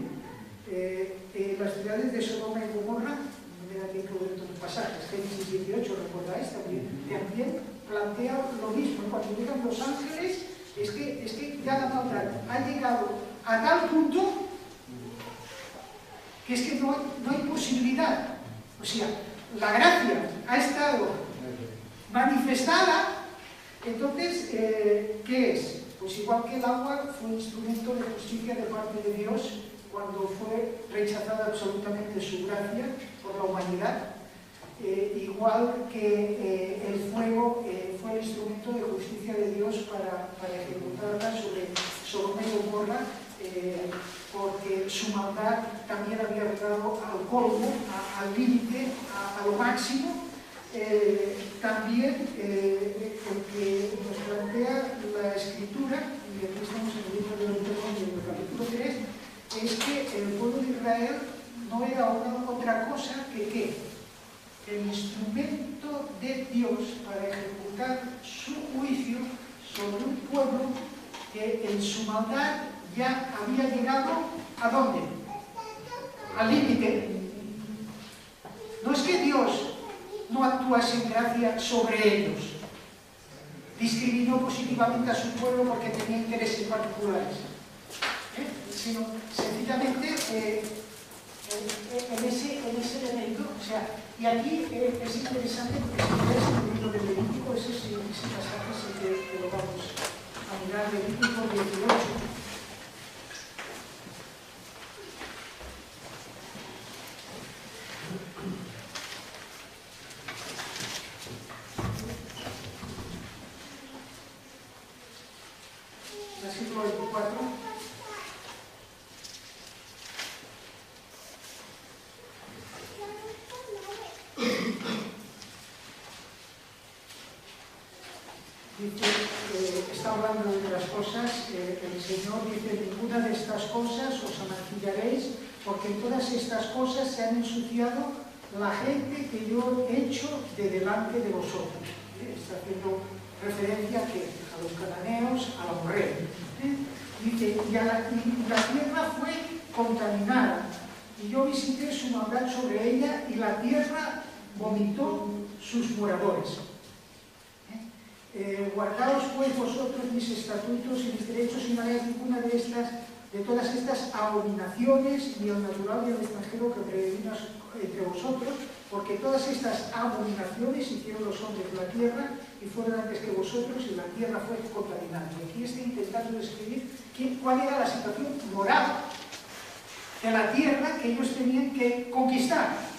las ciudades de Sodoma y Gomorra, no me da tiempo de ver todos los pasajes, Génesis 18, recordáis, también plantea lo mismo. Cuando llegan los ángeles, es que ya la maldad ha llegado a tal punto que es que no hay posibilidad. O sea, la gracia ha estado manifestada. Entonces, ¿qué es? Pues igual que el agua fue instrumento de justicia de parte de Dios cuando fue rechazada absolutamente su gracia por la humanidad, igual que el fuego fue el instrumento de justicia de Dios para ejecutarla sobre Sodoma y Gomorra, porque su maldad también había llegado al colmo, al límite, a lo máximo. También el que nos plantea la Escritura, y aquí estamos en el libro de Deuteronomio, en el capítulo 3, es que el pueblo de Israel no era otra cosa que el instrumento de Dios para ejecutar su juicio sobre un pueblo que en su maldad ya había llegado ¿a dónde? Al límite. No es que Dios no actuase en gracia sobre ellos, discriminó positivamente a su pueblo porque tenía intereses particulares, sino sencillamente en ese elemento. O sea, y aquí es interesante porque si ves el libro de Levítico, ese pasaje es el que lo vamos a mirar, Levítico 18. Versículo 24. Dice, está hablando de las cosas, el Señor dice: ninguna de estas cosas os amancillaréis, porque en todas estas cosas se han ensuciado la gente que yo he hecho de delante de vosotros. Está haciendo referencia a los cananeos, a la mujer. Dice, y la tierra fue contaminada, y yo visité su maldad sobre ella, y la tierra vomitó sus moradores. Guardaos pues vosotros mis estatutos y mis derechos, y no hagáis ninguna de todas estas abominaciones, ni al natural ni al extranjero que peregrina entre vosotros, porque todas estas abominaciones hicieron los hombres de la tierra y fueron antes que vosotros, y la tierra fue contaminada. Y aquí está intentando describir cuál era la situación moral de la tierra que ellos tenían que conquistar.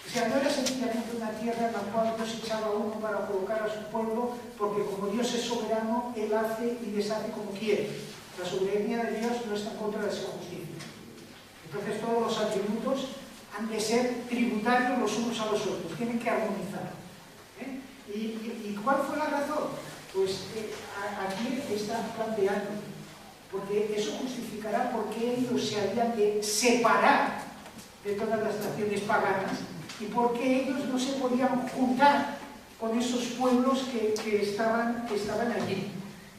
O sea, no era sencillamente una tierra en la cual Dios echaba uno para colocar a su pueblo, porque como Dios es soberano, Él hace y deshace como quiere. La soberanía de Dios no está en contra de su justicia. Entonces todos los atributos han de ser tributarios los unos a los otros, tienen que armonizar. ¿Y cuál fue la razón? Pues aquí está planteando, porque eso justificará por qué ellos se habían de separar de todas las naciones paganas, y por qué ellos no se podían juntar con esos pueblos que estaban allí.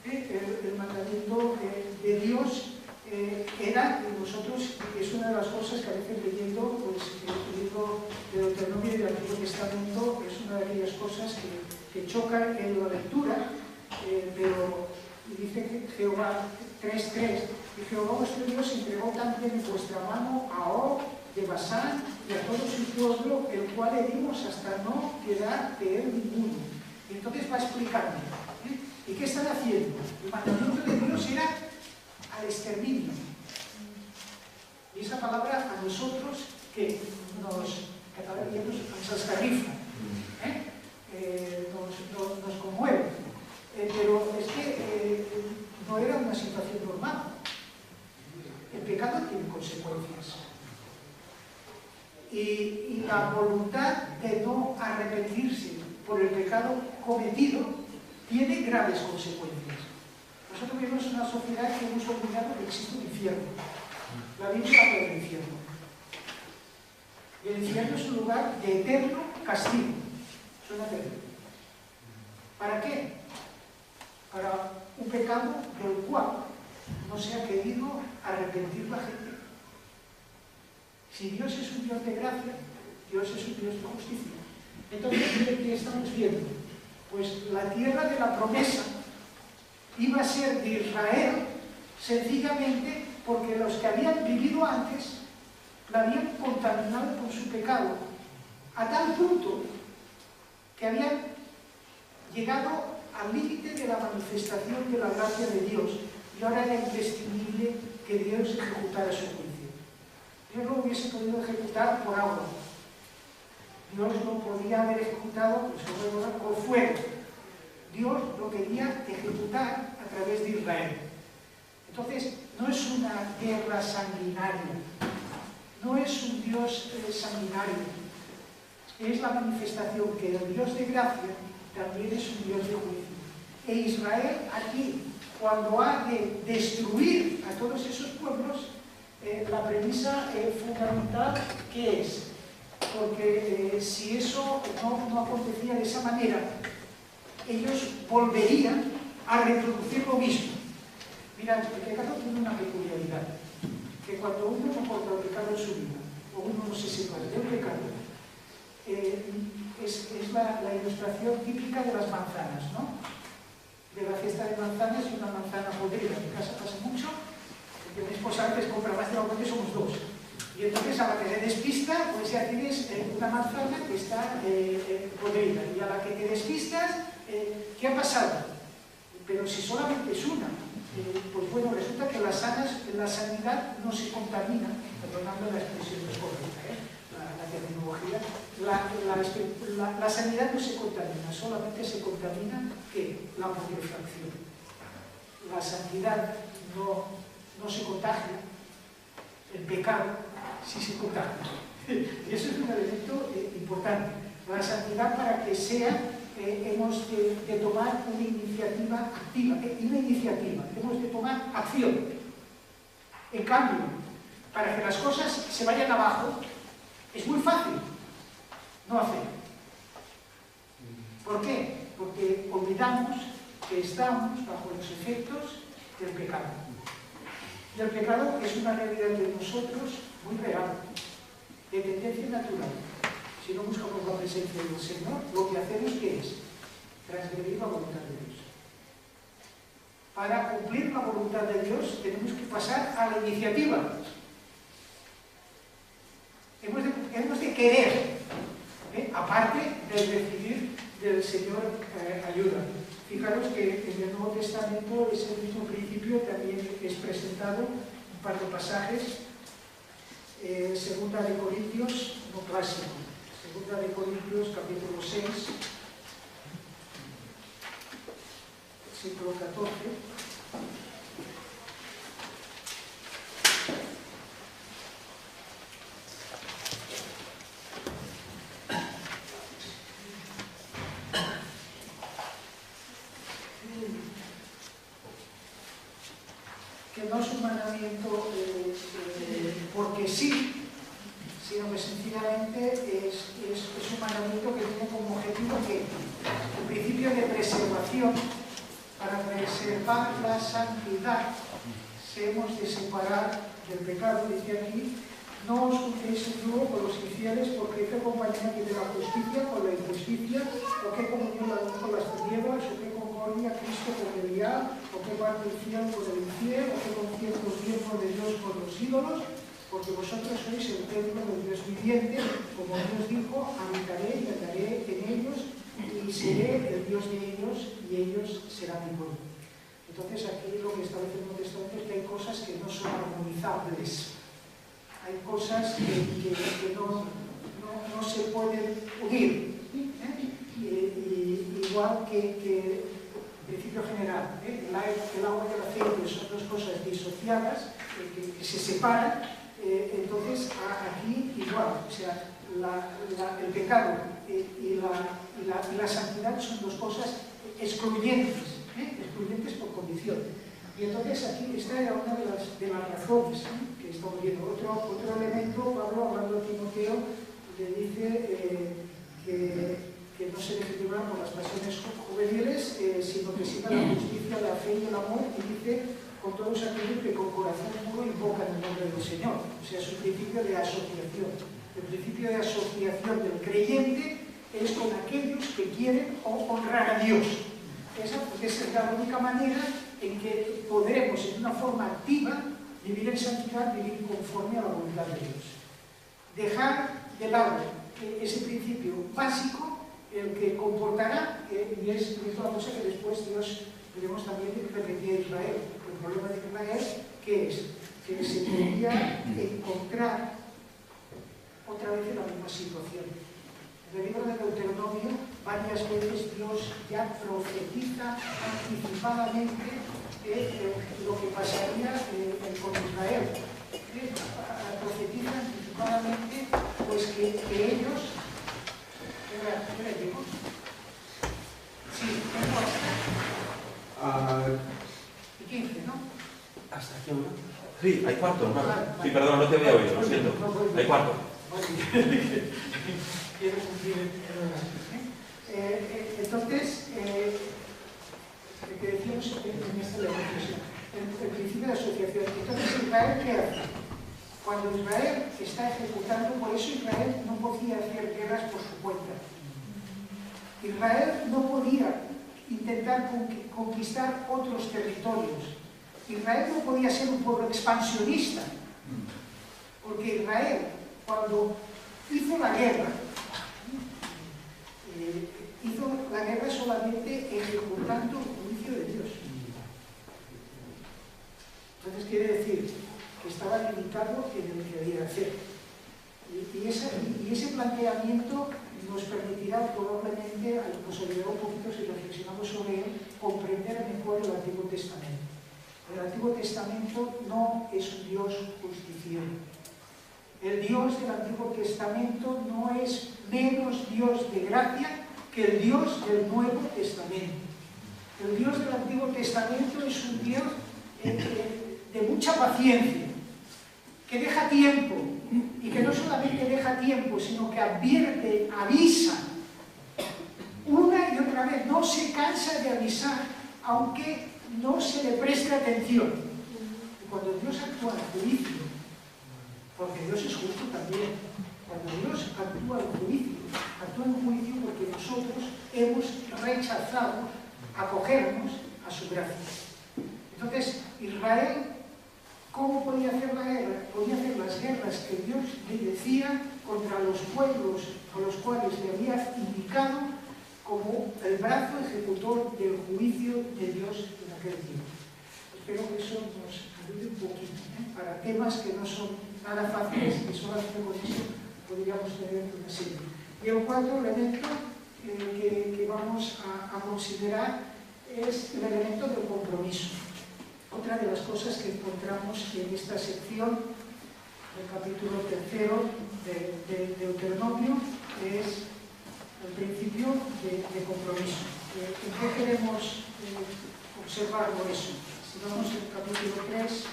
El mandamiento de Dios era, y nosotros, es una de las cosas que a veces leyendo pues, el libro de Deuteronomio y del Antiguo Testamento, es una de aquellas cosas que chocan en la lectura, pero dice Jehová 3:3, y Jehová vuestro Dios entregó también en vuestra mano a Og de Basán y a todo su pueblo, el cual herimos hasta no quedar de él ninguno. Y entonces va explicando. ¿Y qué están haciendo? El mandamiento de Dios era al exterminio. Y esa palabra a nosotros que cada día nos escarrifa, nos conmueve. Pero es que no era una situación normal. El pecado tiene consecuencias. Y la voluntad de no arrepentirse por el pecado cometido tiene graves consecuencias. Nosotros vivimos en una sociedad que hemos olvidado que existe un infierno. La Biblia habla del infierno. Y el infierno es un lugar de eterno castigo. Suena terrible. ¿Para qué? Para un pecado del cual no se ha querido arrepentir la gente. Si Dios es un Dios de gracia, Dios es un Dios de justicia. Entonces, ¿qué estamos viendo? Pues la tierra de la promesa iba a ser de Israel sencillamente porque los que habían vivido antes la habían contaminado con su pecado, a tal punto que habían llegado al límite de la manifestación de la gracia de Dios, y ahora era imprescindible que Dios ejecutara su juicio. Dios no hubiese podido ejecutar por agua, Dios lo podía haber ejecutado por fuego. Dios lo quería ejecutar a través de Israel. Entonces, no es una guerra sanguinaria, no es un Dios sanguinario, es la manifestación que el Dios de gracia también es un Dios de juicio. E Israel aquí, cuando ha de destruir a todos esos pueblos, la premisa fundamental, ¿qué es? Porque si eso no acontecía de esa manera, ellos volverían a reproducir lo mismo. Mirad, el pecado tiene una peculiaridad, que cuando uno no porta el pecado en su vida, o uno no se separa del pecado, es la ilustración típica de las manzanas, ¿no? De la cesta de manzanas y una manzana podrida. En mi casa pasa mucho, porque mi esposa antes compra más de la cuenta y somos dos. Y entonces a la que se despista, pues ya tienes una manzana que está podrida. Y a la que te despistas, ¿qué ha pasado? Pero si solamente es una, pues bueno, resulta que la sanidad no se contamina, perdonando la expresión correcta, la terminología, la sanidad no se contamina, solamente se contamina ¿qué? La putrefacción. La santidad no se contagia, el pecado sí se contagia. Y eso es un elemento importante. La santidad, para que sea, hemos de tomar una iniciativa activa, hemos de tomar acción. En cambio, para que las cosas se vayan abajo, es muy fácil no hacer. ¿Por qué? Porque olvidamos que estamos bajo los efectos del pecado. Y el pecado es una realidad de nosotros muy real, de tendencia natural. Si no buscamos la presencia del Señor, lo que hacemos, ¿qué es? Transgredir la voluntad de Dios. Para cumplir la voluntad de Dios tenemos que pasar a la iniciativa. Hemos de querer, aparte de recibir del Señor ayuda. Fijaros que en el Nuevo Testamento ese mismo principio también es presentado, un par de pasajes. Segunda de Corintios, no clásico, Segunda de Corintios, capítulo 6, versículo 14. Que no es un mandamiento porque sí, sino que sencillamente es un mandamiento que tiene como objetivo que el principio de preservación, para preservar la santidad, se hemos de separar del pecado. Dice aquí: no os juntéis en yugo con los infieles, porque qué compañía tiene la justicia con la injusticia, o qué comunión la luz con las tinieblas, o qué concordia Cristo con Belial, o qué parte el fiel con el infiel, o qué concierto el tiempo de Dios con los ídolos, porque vosotros sois el templo del Dios viviente, como Dios dijo: habitaré y andaré en ellos, y seré el Dios de ellos, y ellos serán mi pueblo. Entonces aquí lo que establece el Nuevo Testamento es que hay cosas que no son armonizables. Hay cosas que no se pueden unir. Igual que el principio general, el agua y el aceite son dos cosas disociadas, que se separan. Entonces aquí igual, o sea, el pecado y la santidad son dos cosas excluyentes, excluyentes por condición. Y entonces aquí esta era una de las razones que estamos viendo. Otro elemento, Pablo, hablando a Timoteo, le dice que no se deje llevar por las pasiones juveniles, sino que siga la justicia, la fe y el amor, y dice: con todos aquellos que con corazón puro invocan el nombre del Señor. O sea, es un principio de asociación. El principio de asociación del creyente es con aquellos que quieren honrar a Dios. Esa es la única manera en que podremos, en una forma activa, vivir en santidad, vivir conforme a la voluntad de Dios. Dejar de lado ese principio básico, el que comportará, y es una cosa que después Dios veremos también que repetía a Israel. El problema de Israel, ¿qué es? Que se quería encontrar otra vez en la misma situación. En el libro de Deuteronomio, varias veces Dios ya profetiza anticipadamente lo que pasaría con Israel. Profetiza anticipadamente pues que ellos... ¿Qué digo? Sí, tengo hasta... y 15, ¿no? ¿Hasta qué hora? Sí, hay cuarto, hermano. Vale. Sí, perdón, no te había oído, lo siento. Hay cuarto. Quiero cumplir el horario. Entonces, lo que decíamos en esta reflexión, el principio de asociación. Entonces, Israel, ¿qué hace? Cuando Israel está ejecutando, por eso Israel no podía hacer guerras por su cuenta. Israel no podía intentar conquistar otros territorios. Israel no podía ser un pueblo expansionista, porque Israel, cuando hizo la guerra solamente ejecutando el juicio de Dios. Entonces quiere decir que estaba limitado en lo que debía hacer. Y ese planteamiento nos permitirá probablemente, nos ayudará un poquito si reflexionamos sobre él, comprender mejor el Antiguo Testamento. El Antiguo Testamento no es un Dios justiciero. El Dios del Antiguo Testamento no es menos Dios de gracia que el Dios del Nuevo Testamento. El Dios del Antiguo Testamento es un Dios de mucha paciencia, que deja tiempo, y que no solamente deja tiempo, sino que advierte, avisa, una y otra vez, no se cansa de avisar, aunque no se le preste atención. Y cuando Dios actúa en juicio, porque Dios es justo también, cuando Dios actúa en juicio porque nosotros hemos rechazado acogernos a su gracia. Entonces, Israel, ¿cómo podía hacer la guerra? Podía hacer las guerras que Dios le decía contra los pueblos a los cuales le había indicado como el brazo ejecutor del juicio de Dios en aquel tiempo. Espero que eso nos ayude un poquito, para temas que no son nada fáciles y solamente con eso podríamos tener una serie. Y el cuarto elemento que vamos a considerar es el elemento del compromiso. Otra de las cosas que encontramos en esta sección del capítulo 3 de Deuteronomio es el principio de compromiso. ¿En qué queremos observarlo eso? Si vamos al capítulo 3,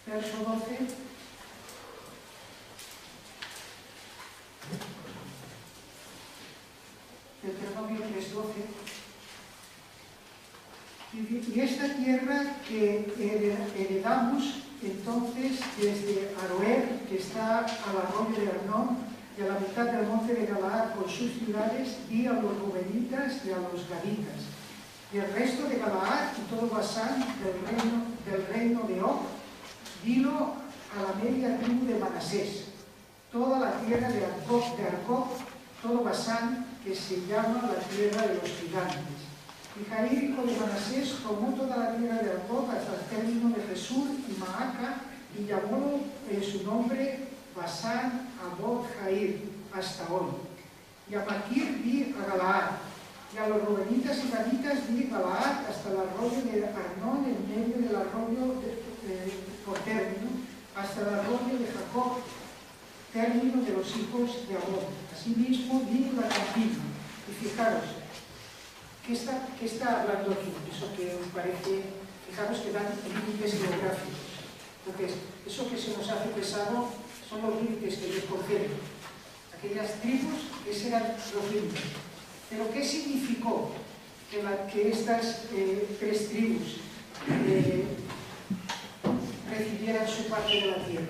verso 12. Deuteronomio 3:12. Y esta tierra que heredamos entonces desde Aroer, que está al arroyo de Arnón, y a la mitad del monte de Galaad con sus ciudades, y a los rubenitas y a los gaditas. Y el resto de Galaad y todo Basán del reino de Og, vino a la media tribu de Manasés, toda la tierra de Argob, todo Basán, que se llama la tierra de los gigantes. Y Jair, hijo de Manasés, tomó toda la tierra de Argob hasta el término de Jesús y Maaca, y llamó su nombre Basán Abod Jair, hasta hoy. Y a Maquir di a Galaad, y a los rubenitas y gaditas di Galaad hasta el arroyo de Arnón, en medio del arroyo por término, hasta el arroyo de Jacob, término de los hijos de Abod. Asimismo di la campiña. Y fijaros, ¿qué está hablando aquí? Eso que os parece, fijaros que dan límites geográficos. Entonces, eso que se nos hace pesado son los límites que Dios concede. Aquellas tribus, esos eran los límites. Pero ¿qué significó que estas tres tribus recibieran su parte de la tierra.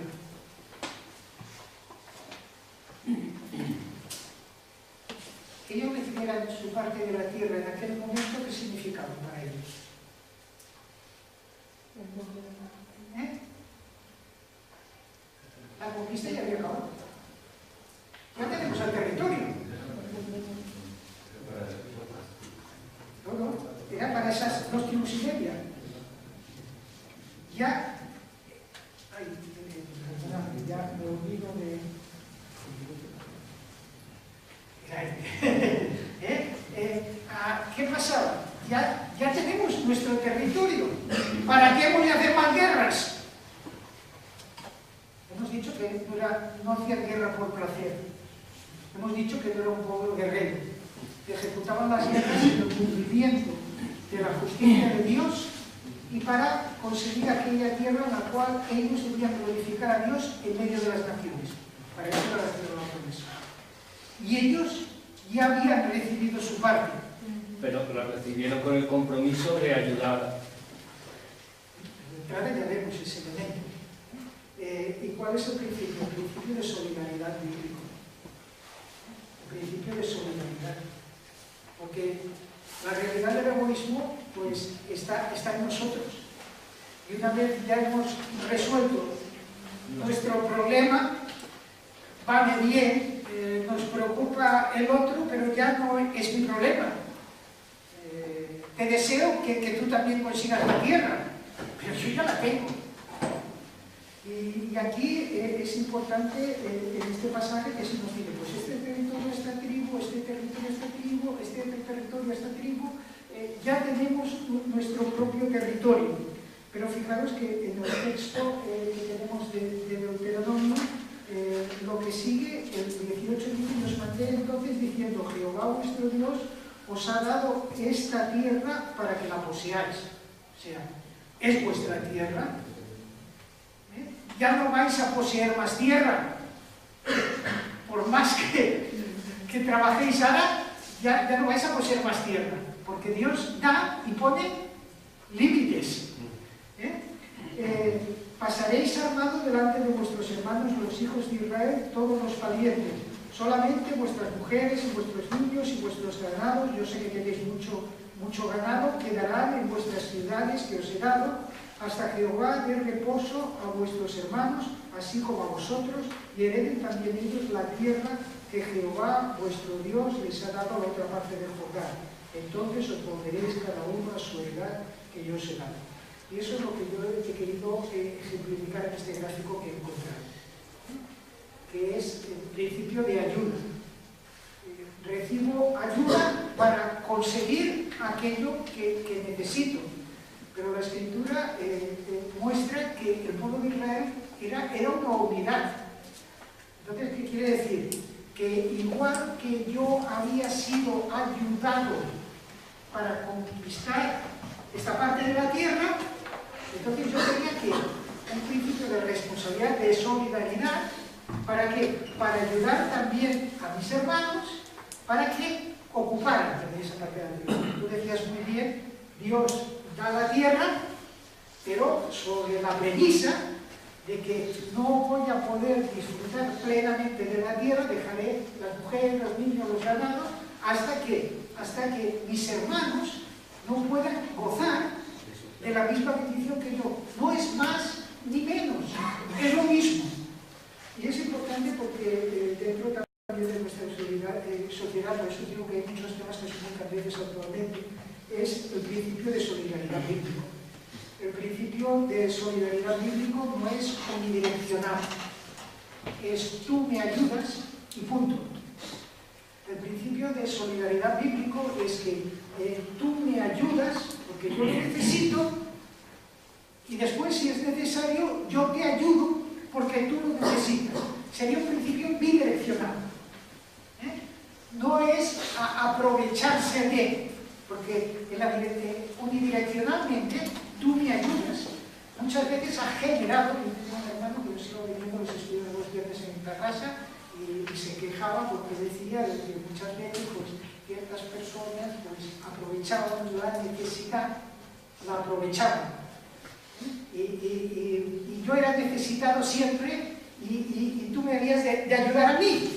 Que ellos recibieran su parte de la tierra en aquel momento, ¿qué significaba para ellos? La conquista ya había acabado. Ya tenemos el territorio. No, era para esas 2 tribus y media. Ya, perdóname, ya me olvido de... ¿Qué pasaba? Ya tenemos nuestro territorio. ¿Para qué voy a hacer más guerras? Hemos dicho que no hacían guerra por placer. Hemos dicho que no era un pueblo guerrero, que ejecutaban las guerras en el cumplimiento de la justicia de Dios y para conseguir aquella tierra en la cual ellos debían glorificar a Dios en medio de las naciones. Para eso era la tierra de la promesa. Y ellos ya habían recibido su parte. Pero la recibieron con el compromiso de ayudar. De entrada ya vemos ese elemento. ¿Y cuál es el principio? El principio de solidaridad bíblico. El principio de solidaridad. Porque la realidad del egoísmo pues, está en nosotros. Y una vez ya hemos resuelto nuestro problema, vale bien, nos preocupa el otro, pero ya no es mi problema. Te deseo que tú también consigas la tierra, pero yo ya la tengo. Y aquí es importante en este pasaje que se nos dice, pues este territorio, esta tribu, este territorio, esta tribu, este territorio, esta tribu, ya tenemos nuestro propio territorio. Pero fijaros que en el texto que tenemos de Deuteronomio, lo que sigue, el 18 dice, nos mandé entonces diciendo, Jehová vuestro Dios os ha dado esta tierra para que la poseáis. O sea, es vuestra tierra. Ya no vais a poseer más tierra. Por más que trabajéis ahora, ya no vais a poseer más tierra. Porque Dios da y pone límites. Pasaréis armados delante de vuestros hermanos, los hijos de Israel, todos los valientes. Solamente vuestras mujeres y vuestros niños y vuestros ganados, yo sé que tenéis mucho ganado, quedarán en vuestras ciudades que os he dado, hasta Jehová dé reposo a vuestros hermanos, así como a vosotros, y hereden también ellos la tierra que Jehová vuestro Dios les ha dado a la otra parte del Jordán. Entonces os volveréis cada uno a su heredad que yo os he dado. Y eso es lo que yo he querido ejemplificar en este gráfico que he encontrado, que es el principio de ayuda. Recibo ayuda para conseguir aquello que necesito. Pero la Escritura muestra que el pueblo de Israel era una unidad. Entonces, ¿qué quiere decir? Que igual que yo había sido ayudado para conquistar esta parte de la tierra, entonces yo tenía que un principio de responsabilidad, de solidaridad, ¿para qué? Para ayudar también a mis hermanos, para que ocuparan también esa parte de la tierra. Tú decías muy bien, Dios da la tierra, pero sobre la premisa de que no voy a poder disfrutar plenamente de la tierra, dejaré las mujeres, los niños, los ganados, hasta que mis hermanos no puedan gozar de la misma bendición que yo. No es más ni menos, es lo mismo. Y es importante porque dentro también de nuestra sociedad, por eso digo que hay muchos temas que son muy cambiantes actualmente, es el principio de solidaridad bíblico. El principio de solidaridad bíblico no es unidireccional, es tú me ayudas y punto. El principio de solidaridad bíblico es que tú me ayudas porque yo lo necesito y después, si es necesario, yo te ayudo porque tú lo necesitas. Sería un principio bidireccional. No es aprovecharse de, porque unidireccionalmente tú me ayudas. Muchas veces ha generado, yo tengo un hermano que yo sigo viviendo los estudios de los viernes en esta casa y se quejaba porque decía de que muchas veces pues, ciertas personas pues, aprovechaban la necesidad, la aprovechaban Y yo era necesitado siempre y tú me habías de ayudar a mí.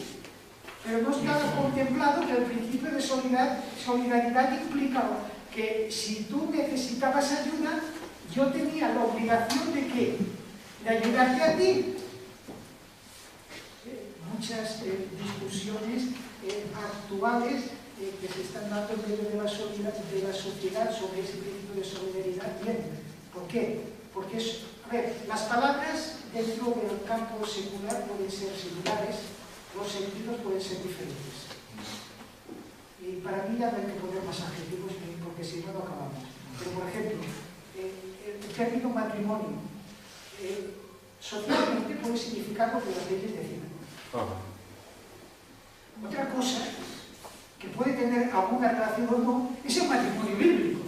Pero no estaba contemplado que el principio de solidaridad implicaba que si tú necesitabas ayuda, yo tenía la obligación de ¿qué? De ayudarte a ti. Muchas discusiones actuales que se están dando en medio de la sociedad sobre ese principio de solidaridad vienen. ¿Por qué? Porque las palabras dentro del campo secular pueden ser similares, los sentidos pueden ser diferentes. Y para mí ya no hay que poner más adjetivos porque si no, no acabamos. Pero, por ejemplo, el término matrimonio socialmente puede significar lo que las leyes deciden. Otra cosa que puede tener alguna relación o no es el matrimonio bíblico.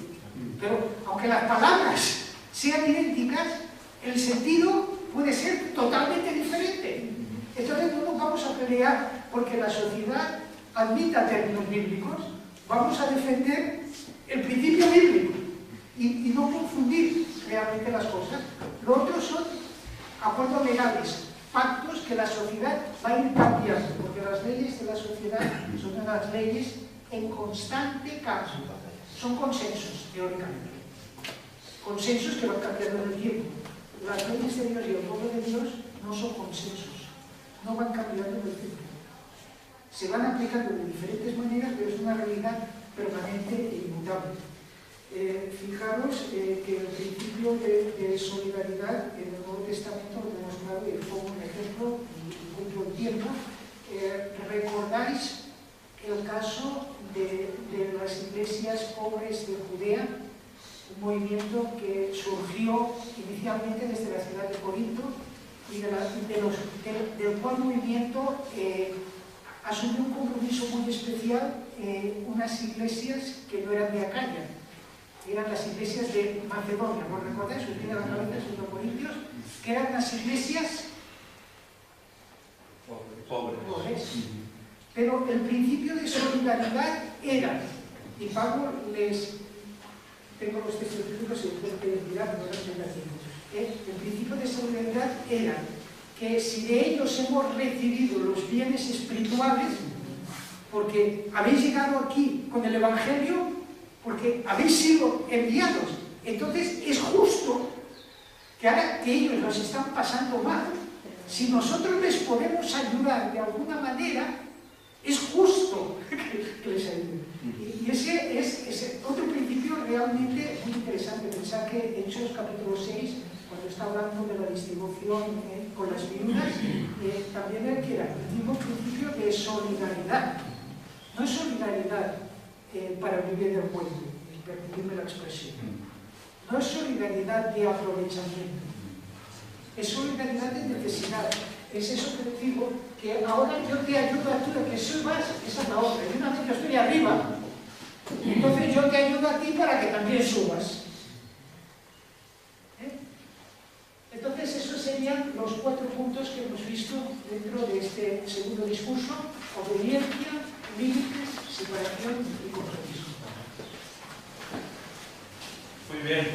Pero aunque las palabras sean idénticas, el sentido puede ser totalmente diferente. Entonces no nos vamos a pelear porque la sociedad admita términos bíblicos, vamos a defender el principio bíblico y no confundir realmente las cosas. Lo otro son acuerdos legales, pactos que la sociedad va a ir cambiando, porque las leyes de la sociedad son unas leyes en constante cambio, son consensos, teóricamente. Consensos que van cambiando en el tiempo. Las leyes de Dios y el pueblo de Dios no son consensos, no van cambiando en el tiempo. Se van aplicando de diferentes maneras, pero es una realidad permanente e inmutable. Fijaros que el principio de solidaridad en el Nuevo Testamento lo tenemos claro y pongo un ejemplo y cumplo el tiempo. ¿Recordáis el caso de las iglesias pobres de Judea? Un movimiento que surgió inicialmente desde la ciudad de Corinto y del cual movimiento asumió un compromiso muy especial unas iglesias que no eran de Acaya, eran las iglesias de Macedonia, ¿no recordáis? Os viene a la cabeza en 2 Corintios, que eran las iglesias pobres. Pero el principio de solidaridad era, y Pablo tengo los textos bíblicos y después te dirá, no los el principio de solidaridad era que si de ellos hemos recibido los bienes espirituales, porque habéis llegado aquí con el Evangelio, porque habéis sido enviados, entonces es justo que ahora que ellos los están pasando mal, si nosotros les podemos ayudar de alguna manera, es justo que les ayuden. Y ese es otro principio realmente muy interesante. Pensar que Hechos capítulo 6, cuando está hablando de la distribución con las viudas, también requiere el mismo principio de solidaridad. No es solidaridad para vivir del puente, permitidme la expresión. No es solidaridad de aprovechamiento. Es solidaridad de necesidad. Es eso que digo, que ahora yo te ayudo a ti a que subas, esa es la otra. Y una vez yo estoy arriba, entonces yo te ayudo a ti para que también subas. Entonces esos serían los 4 puntos que hemos visto dentro de este segundo discurso: obediencia, límites, separación y compromiso. Muy bien.